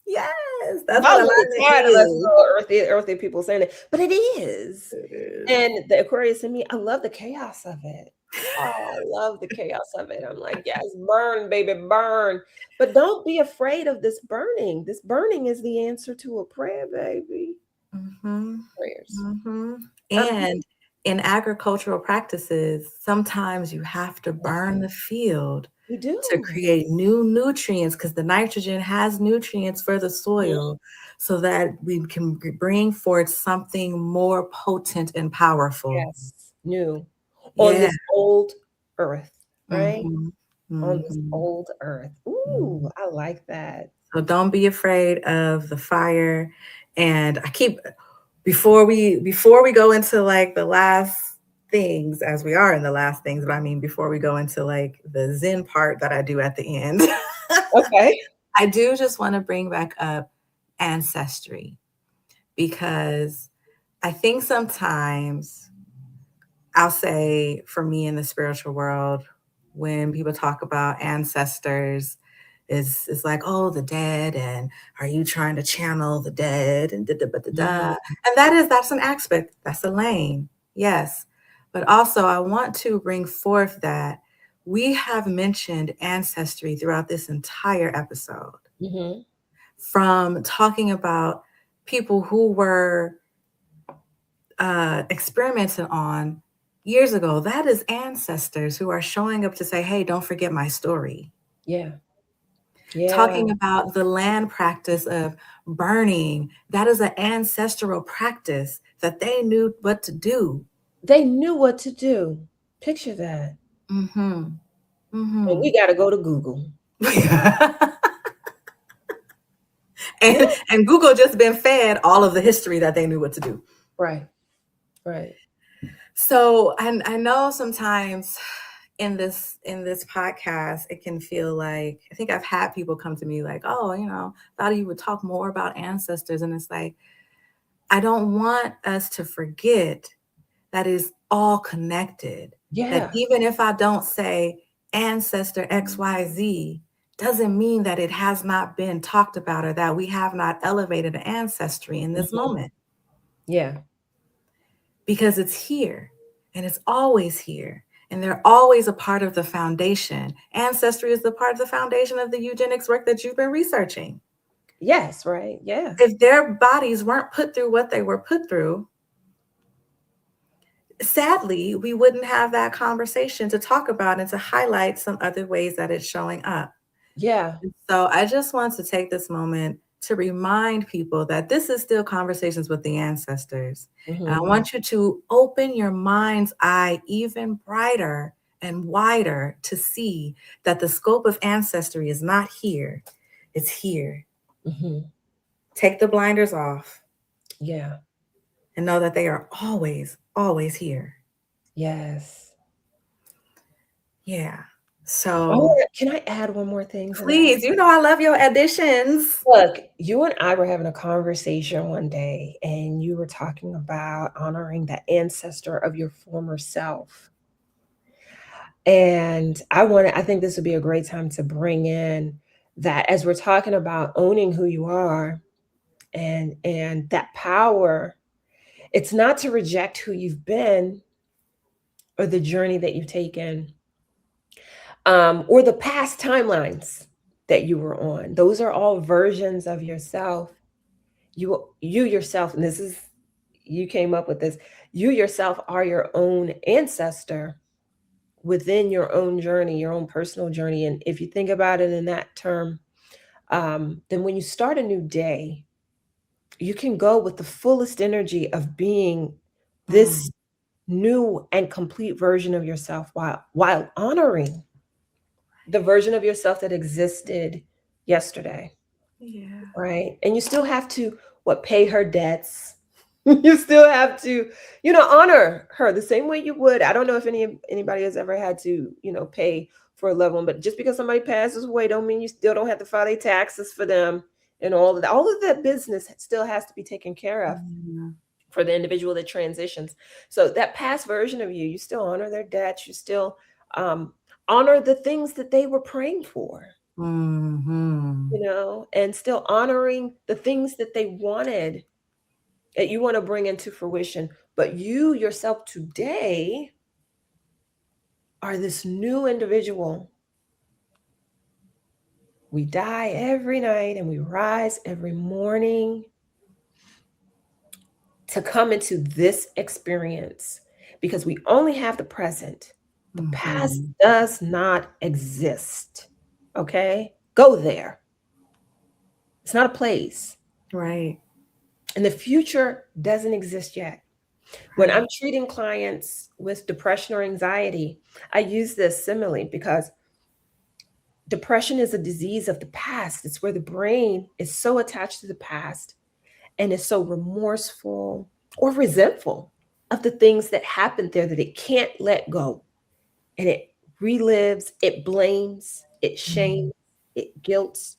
Yes, that's I'm what a little alignment tired of us is. little earthy people saying it, but it is. It is. And the Aquarius in me, I love the chaos of it. Oh, I love the chaos of it. I'm like, yes, burn, baby, burn. But don't be afraid of this burning. This burning is the answer to a prayer, baby. Mm-hmm. Prayers. Mm-hmm. Um, And in agricultural practices, sometimes you have to burn the field we to do. create new nutrients because the nitrogen has nutrients for the Mhm. soil so that we can bring forth something more potent and powerful. Yes, new on Yeah. this old earth, right? Mm-hmm. On this Mm-hmm. old earth. Ooh, Mm-hmm. I like that. So don't be afraid of the fire. And I keep before we go into like the last things, as we are in the last things, but I mean before we go into like the Zen part that I do at the end, Okay. I do just want to bring back up ancestry because I think sometimes I'll say for me in the spiritual world, when people talk about ancestors, it's like, oh, the dead, and are you trying to channel the dead and da da da da Mhm. da. And that's an aspect, that's a lane, yes. But also I want to bring forth that we have mentioned ancestry throughout this entire episode, Mhm. from talking about people who were experimented on years ago. That is ancestors who are showing up to say, hey, don't forget my story. Yeah. Yeah. Talking about the land practice of burning, that is an ancestral practice that they knew what to do. They knew what to do. Picture that. Mm-hmm. And Mm-hmm. we got to go to Google. Yeah. and Google just been fed all of the history that they knew what to do. Right. Right. So I know sometimes in this podcast, it can feel like, I think I've had people come to me like, oh, thought you would talk more about ancestors. And it's like, I don't want us to forget that is all connected. That Yeah. even if I don't say ancestor XYZ, doesn't mean that it has not been talked about or that we have not elevated an ancestry in this Mhm. moment, Yeah. because it's here and it's always here. And they're always a part of the foundation. Ancestry is the part of the foundation of the eugenics work that you've been researching. Yes. Right. Yeah. If their bodies weren't put through what they were put through, sadly, we wouldn't have that conversation to talk about and to highlight some other ways that it's showing up. Yeah. So I just want to take this moment to remind people that this is still Conversations with the Ancestors. And I Mhm. want you to open your mind's eye even brighter and wider to see that the scope of ancestry is not here, it's here. Mhm. Take the blinders off Yeah. and know that they are always, always here. Yes. Yeah. So Can I add one more thing to that? please, I love your additions. Look, you and I were having a conversation one day, and you were talking about honoring the ancestor of your former self. And I think this would be a great time to bring in that as we're talking about owning who you are and that power, it's not to reject who you've been or the journey that you've taken, or the past timelines that you were on. Those are all versions of yourself. You yourself, and this is, you came up with this, you yourself are your own ancestor within your own journey, your own personal journey. And if you think about it in that term, then when you start a new day, you can go with the fullest energy of being this new and complete version of yourself, while honoring the version of yourself that existed yesterday. Yeah. Right. And you still have to pay her debts. You still have to, honor her the same way you would. I don't know if anybody has ever had to, pay for a loved one, but just because somebody passes away don't mean you still don't have to file their taxes for them, and all of that. All of that business still has to be taken care of for the individual that transitions. So that past version of you still honor their debts. You still honor the things that they were praying for. And still honoring the things that they wanted, that you want to bring into fruition. But you yourself today are this new individual. We die every night and we rise every morning to come into this experience, because we only have the present. The past does not exist. Okay? Go there. It's not a place. Right. And the future doesn't exist yet. When I'm treating clients with depression or anxiety, I use this simile because depression is a disease of the past. It's where the brain is so attached to the past and is so remorseful or resentful of the things that happened there that it can't let go. And it relives, it blames, it shames, it guilts,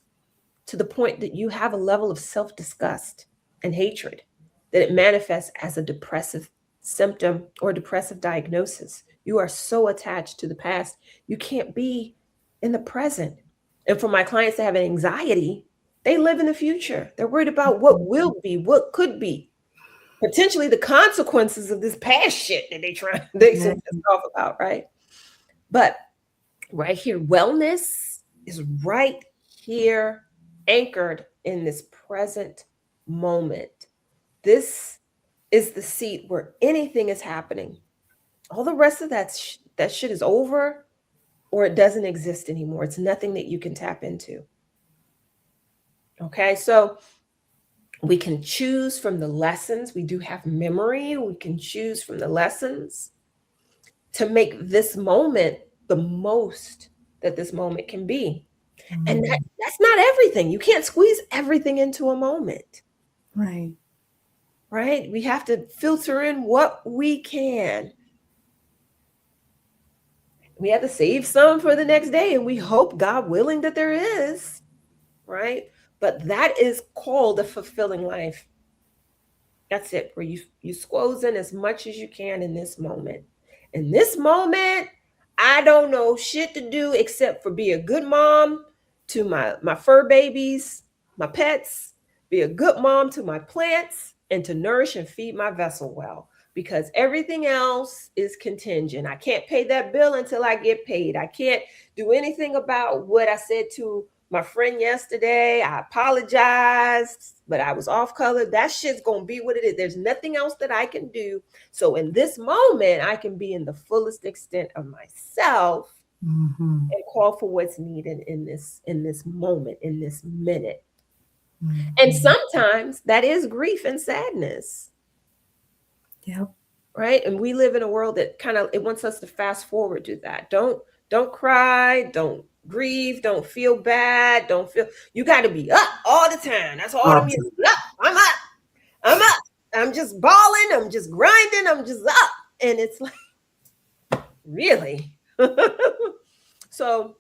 to the point that you have a level of self-disgust and hatred that it manifests as a depressive symptom or depressive diagnosis. You are so attached to the past, you can't be in the present. And for my clients that have anxiety, they live in the future. They're worried about what will be, what could be, potentially the consequences of this past shit that they so pissed off about, right? But right here, wellness is right here, anchored in this present moment. This is the seat where anything is happening. All the rest of that shit is over, or it doesn't exist anymore. It's nothing that you can tap into. Okay, so we can choose from the lessons. We do have memory. We can choose from the lessons to make this moment the most that this moment can be. And that's not everything. You can't squeeze everything into a moment. Right. Right? We have to filter in what we can. We have to save some for the next day, and we hope, God willing, that there is. Right? But that is called a fulfilling life. That's it, where you squeeze in as much as you can in this moment. In this moment, I don't know shit to do except for be a good mom to my fur babies, my pets, be a good mom to my plants, and to nourish and feed my vessel well, because everything else is contingent. I can't pay that bill until I get paid. I can't do anything about what I said to my friend yesterday. I apologized, but I was off color. That shit's gonna be what it is. There's nothing else that I can do. So in this moment, I can be in the fullest extent of myself and call for what's needed in this moment, in this minute. And sometimes that is grief and sadness. Yep. Right? And we live in a world that it wants us to fast forward to that. Don't cry, don't grieve, don't feel bad, you got to be up all the time. That's all I'm up. I'm up. I'm just balling, I'm just grinding, I'm just up. And it's like, really? So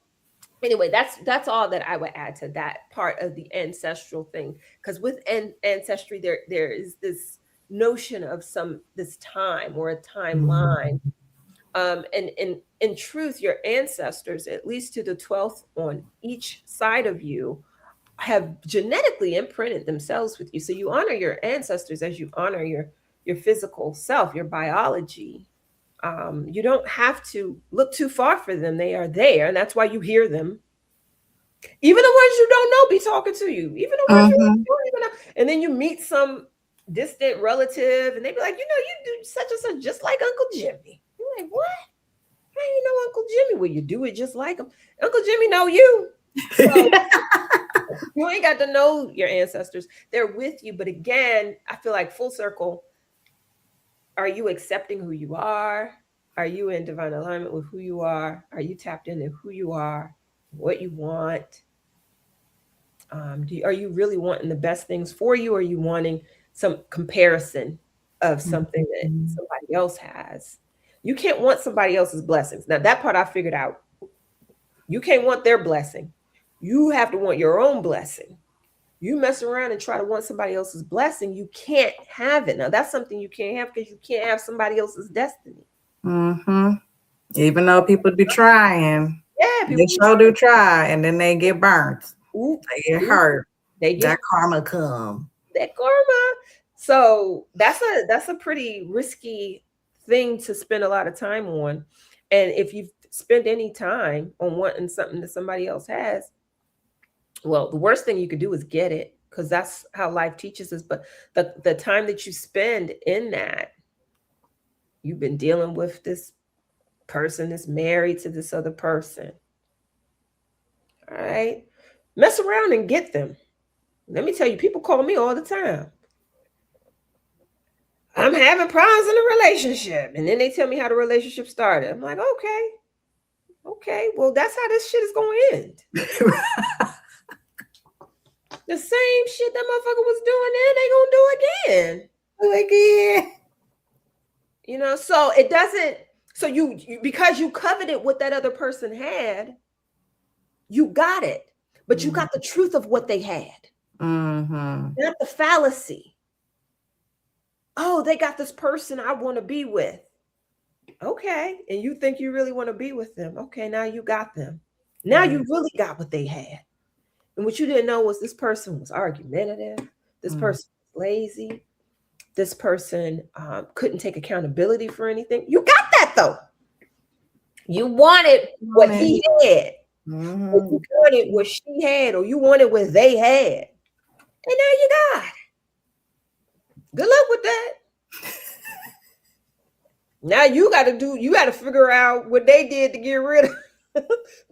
anyway, that's all that I would add to that part of the ancestral thing. Because with ancestry, there is this notion of this time or a timeline. And in truth, your ancestors, at least to the 12th on each side of you, have genetically imprinted themselves with you. So you honor your ancestors as you honor your physical self, your biology. You don't have to look too far for them. They are there, and that's why you hear them. Even the ones you don't know be talking to you. Even the ones you don't even know. And then you meet some distant relative, and they be like, you do such and such just like Uncle Jimmy. You're like, what? How you know Uncle Jimmy? Well, you do it just like him. Uncle Jimmy know you. So you ain't got to know your ancestors. They're with you. But again, I feel like full circle. Are you accepting who you are? Are you in divine alignment with who you are? Are you tapped into who you are, what you want? Are you really wanting the best things for you? Or are you wanting some comparison of something that somebody else has? You can't want somebody else's blessings. Now, that part I figured out. You can't want their blessing. You have to want your own blessing. You mess around and try to want somebody else's blessing, you can't have it. Now, that's something you can't have because you can't have somebody else's destiny. Even though people be trying. Yeah, they sure do try, and then they get burnt. They get hurt. That karma come. That karma. So that's a pretty risky thing to spend a lot of time on. And if you spend any time on wanting something that somebody else has, well, the worst thing you could do is get it, because that's how life teaches us. But the time that you spend in that, you've been dealing with this person that's married to this other person. All right. Mess around and get them. Let me tell you, people call me all the time. I'm having problems in a relationship. And then they tell me how the relationship started. I'm like, okay, well, that's how this shit is going to end. The same shit that motherfucker was doing then, they gonna do again. You know, so it doesn't, so you because you coveted what that other person had, you got it. But you got the truth of what they had. Not the fallacy. Oh, they got this person I want to be with. Okay. And you think you really want to be with them. Okay, now you got them. Now you really got what they had. And what you didn't know was this person was argumentative. This person was lazy. This person couldn't take accountability for anything. You got that, though. You wanted what he had. Or you wanted what she had, or you wanted what they had. And now you got it. Good luck with that. Now you got to figure out what they did to get rid of.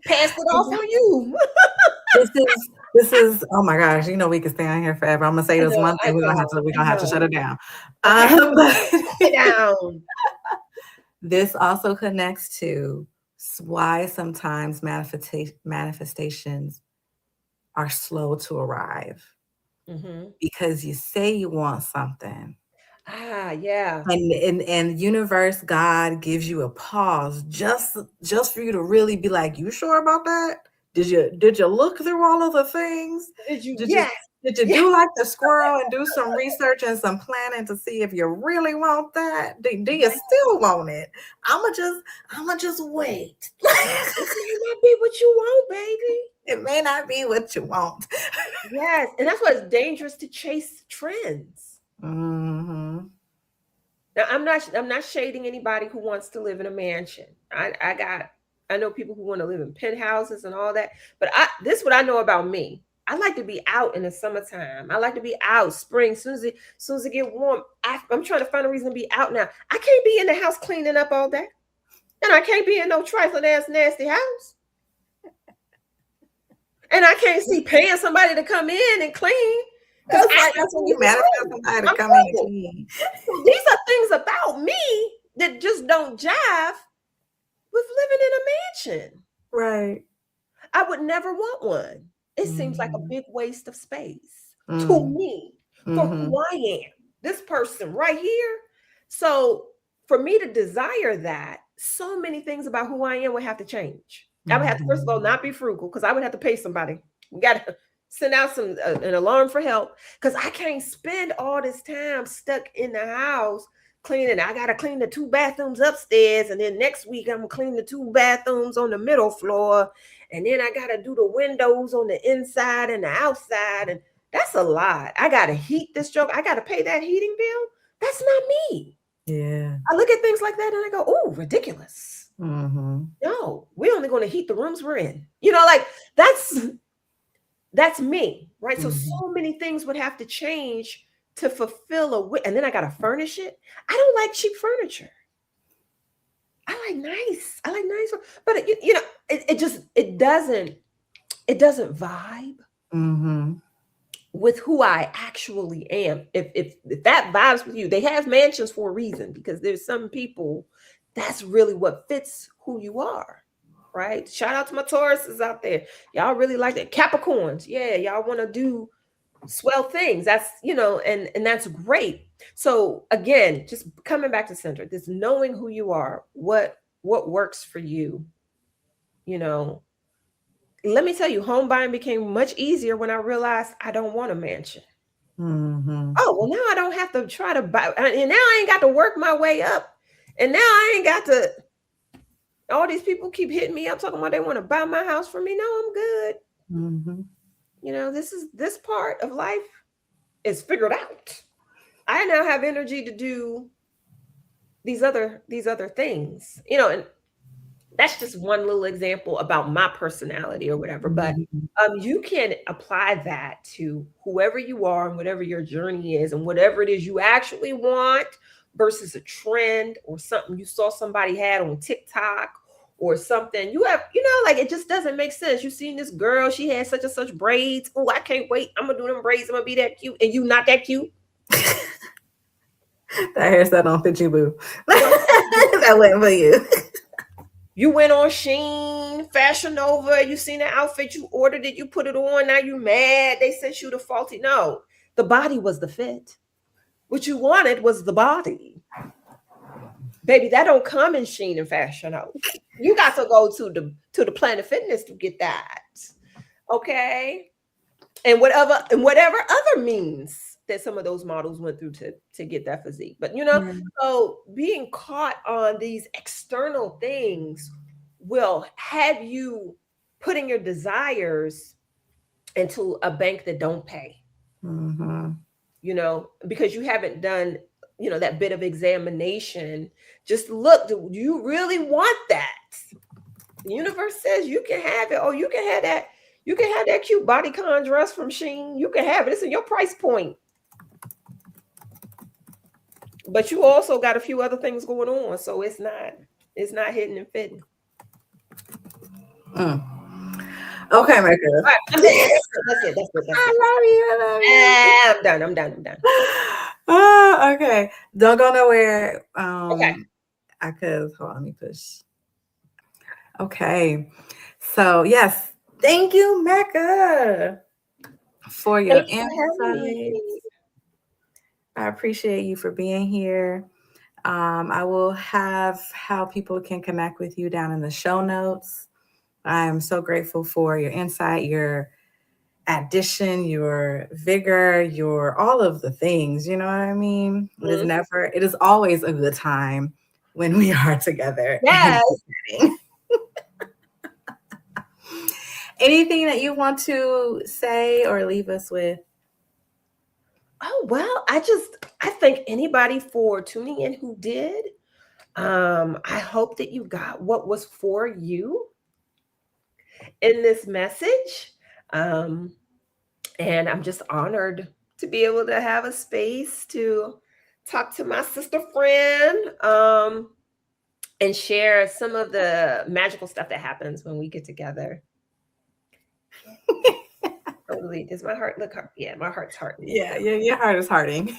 Pass it off on you. This is oh my gosh, we can stay on here forever. I'm gonna say this one thing, we're gonna have to shut it down. This also connects to why sometimes manifestations are slow to arrive. Because you say you want something. Yeah. And universe, God gives you a pause just for you to really be like, you sure about that? Did you look through all of the things? Did you do like the squirrel and do some research and some planning to see if you really want that? Do you still want it? I'ma just wait. It may not be what you want, baby. It may not be what you want. Yes, and that's why it's dangerous to chase trends. Now, I'm not shading anybody who wants to live in a mansion. I know people who want to live in penthouses and all that, but this is what I know about me. I like to be out in the summertime. I like to be out spring. Soon as it get warm, I'm trying to find a reason to be out now. I can't be in the house cleaning up all day, and I can't be in no trifling ass nasty house. And I can't see paying somebody to come in and clean. That's when you manifest somebody to come in and clean. These are things about me that just don't jive with living in a mansion. Right. I would never want one. It seems like a big waste of space to me for who I am. This person right here. So for me to desire that, so many things about who I am would have to change. I would have to, first of all, not be frugal because I would have to pay somebody. We got to send out an alarm for help because I can't spend all this time stuck in the house cleaning. I got to clean the 2 bathrooms upstairs, and then next week I'm gonna clean the 2 bathrooms on the middle floor, and then I got to do the windows on the inside and the outside, and that's a lot. I got to heat this joke. I got to pay that heating bill. That's not me. Yeah. I look at things like that and I go, oh, ridiculous. Mm-hmm. No, we're only going to heat the rooms we're in. You know, like that's me, right? So many things would have to change to fulfill and then I got to furnish it. I don't like cheap furniture. I like nice. But it doesn't vibe with who I actually am. If that vibes with you, they have mansions for a reason, because there's some people that's really what fits who you are, right? Shout out to my Tauruses out there. Y'all really like that. Capricorns, yeah, y'all want to do swell things. That's, and that's great. So again, just coming back to center, this knowing who you are, what works for you, let me tell you, home buying became much easier when I realized I don't want a mansion. Oh, well, now I don't have to try to buy, and now I ain't got to work my way up. And now I ain't got to, all these people keep hitting me up talking about they want to buy my house for me. No, I'm good. This part of life is figured out. I now have energy to do these other things, and that's just one little example about my personality or whatever. But you can apply that to whoever you are and whatever your journey is and whatever it is you actually want versus a trend or something you saw somebody had on TikTok or something. You have, like, it just doesn't make sense. You seen this girl, she had such and such braids. Oh, I can't wait. I'm gonna do them braids. I'm gonna be that cute. And you not that cute. That hairstyle don't fit you, boo. That wasn't for you. You went on Shein, Fashion Nova, you seen the outfit, you ordered it, you put it on, now you mad, they sent you the faulty. No, the body was the fit. What you wanted was the body. Baby, that don't come in Shein and Fashion Nova. You got to go to the Planet Fitness to get that. Okay? And whatever other means that some of those models went through to get that physique. But so being caught on these external things will have you putting your desires into a bank that don't pay. Because you haven't done that bit of examination. Just look, do you really want that? The universe says you can have it. Oh, you can have that. You can have that cute bodycon dress from Shein. You can have it. It's in your price point. But you also got a few other things going on, so it's not hitting and fitting. Okay, Mekkah. Right, that's it. I love you. I'm done. Oh, okay. Don't go nowhere. Okay. Hold on, let me push. Okay. So yes, thank you, Mekkah, for your insights. I appreciate you for being here. I will have how people can connect with you down in the show notes. I'm so grateful for your insight, your addition, your vigor, your all of the things. You know what I mean? It is always a good time when we are together. Yes. Anything that you want to say or leave us with? Oh, well, I thank anybody for tuning in who did. I hope that you got what was for you in this message. And I'm just honored to be able to have a space to talk to my sister friend and share some of the magical stuff that happens when we get together. Totally. Does my heart look hard? Yeah, my heart's hearting. Yeah, your heart is hearting.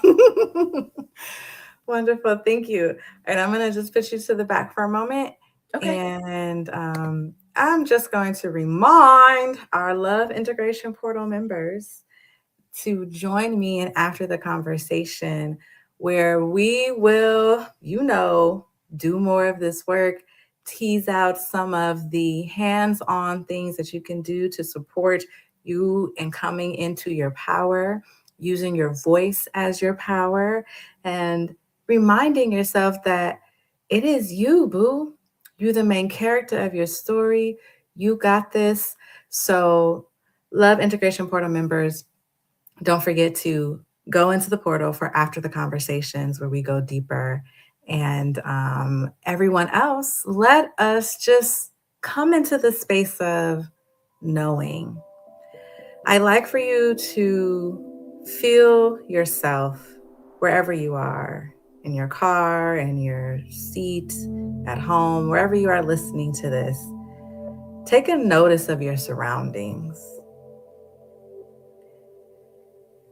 Wonderful. Thank you. And I'm going to just put you to the back for a moment. Okay. And I'm just going to remind our Love Integration Portal members to join me in After the Conversation, where we will, do more of this work tease out some of the hands-on things that you can do to support you in coming into your power, using your voice as your power, and reminding yourself that it is you, boo. You're the main character of your story. You got this. So, Love Integration Portal members, don't forget to go into the portal for after the conversations where we go deeper. And everyone else, let us just come into the space of knowing. I like for you to feel yourself wherever you are, in your car, in your seat, at home, wherever you are listening to this. Take a notice of your surroundings.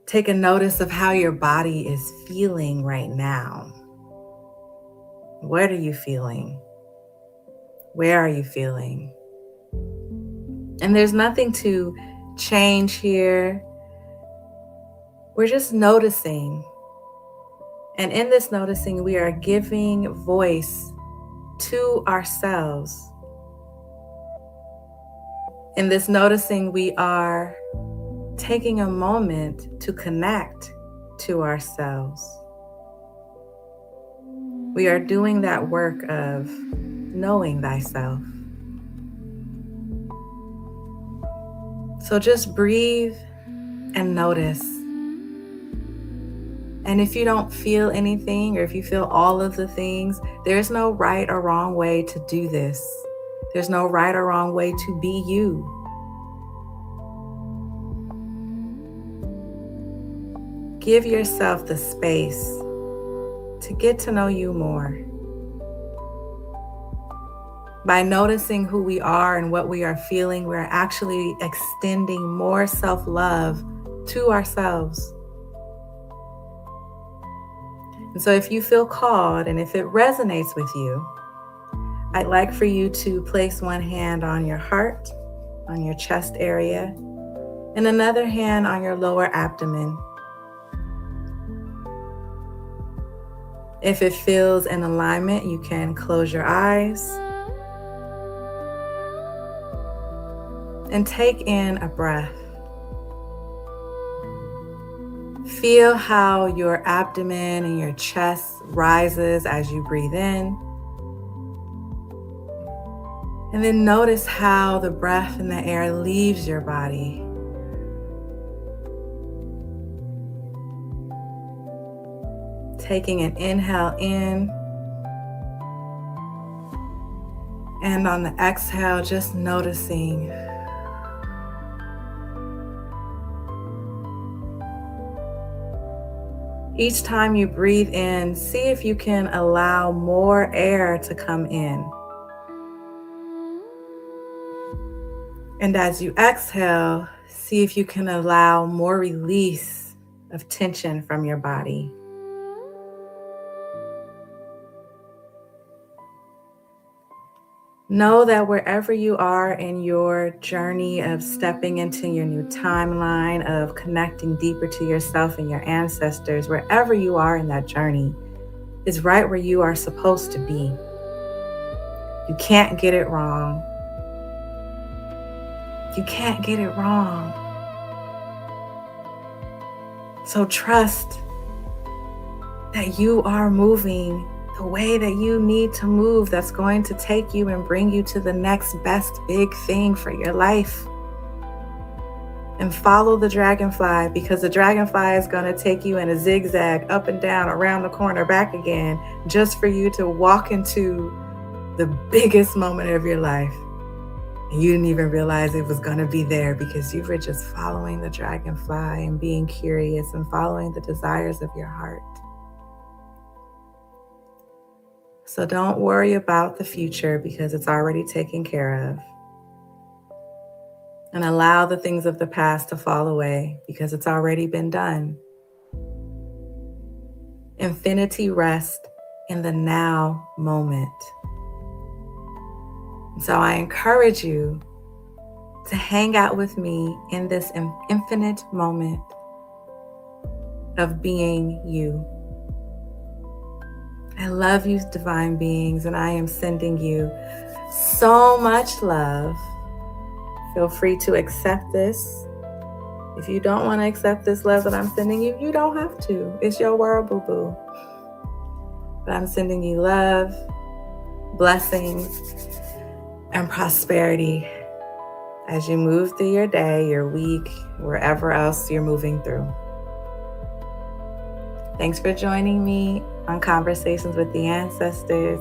Take a notice of how your body is feeling right now. What are you feeling? Where are you feeling? And there's nothing to change here. We're just noticing. And in this noticing, we are giving voice to ourselves. In this noticing, we are taking a moment to connect to ourselves. We are doing that work of knowing thyself. So just breathe and notice. And if you don't feel anything, or if you feel all of the things, there's no right or wrong way to do this. There's no right or wrong way to be you. Give yourself the space to get to know you more. By noticing who we are and what we are feeling, we're actually extending more self-love to ourselves. And so if you feel called and if it resonates with you, I'd like for you to place one hand on your heart, on your chest area, and another hand on your lower abdomen. If it feels in alignment, you can close your eyes and take in a breath. Feel how your abdomen and your chest rises as you breathe in. And then notice how the breath and the air leaves your body. Taking an inhale in. And on the exhale, just noticing. Each time you breathe in, see if you can allow more air to come in. And as you exhale, see if you can allow more release of tension from your body. Know that wherever you are in your journey of stepping into your new timeline, of connecting deeper to yourself and your ancestors, wherever you are in that journey is right where you are supposed to be. You can't get it wrong. You can't get it wrong. So trust that you are moving the way that you need to move, that's going to take you and bring you to the next best big thing for your life. And follow the dragonfly, because the dragonfly is going to take you in a zigzag up and down, around the corner, back again, just for you to walk into the biggest moment of your life. And you didn't even realize it was going to be there because you were just following the dragonfly and being curious and following the desires of your heart. So don't worry about the future because it's already taken care of. And allow the things of the past to fall away because it's already been done. Infinity rest in the now moment. So I encourage you to hang out with me in this infinite moment of being you. I love you, divine beings, and I am sending you so much love. Feel free to accept this. If you don't want to accept this love that I'm sending you, you don't have to. It's your world, boo-boo. But I'm sending you love, blessings, and prosperity as you move through your day, your week, wherever else you're moving through. Thanks for joining me on Conversations with the Ancestors,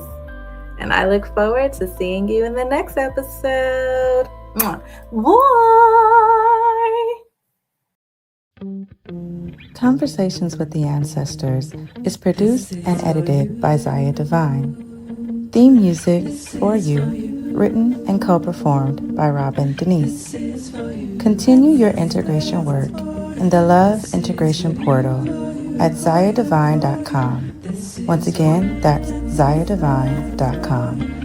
and I look forward to seeing you in the next episode. Bye! Conversations with the Ancestors is produced and edited by Zaya Divine. Theme music For You, written and co-performed by Robin Denise. Continue your integration work in the Love Integration Portal at zayadivine.com. Once again, that's zayadivine.com.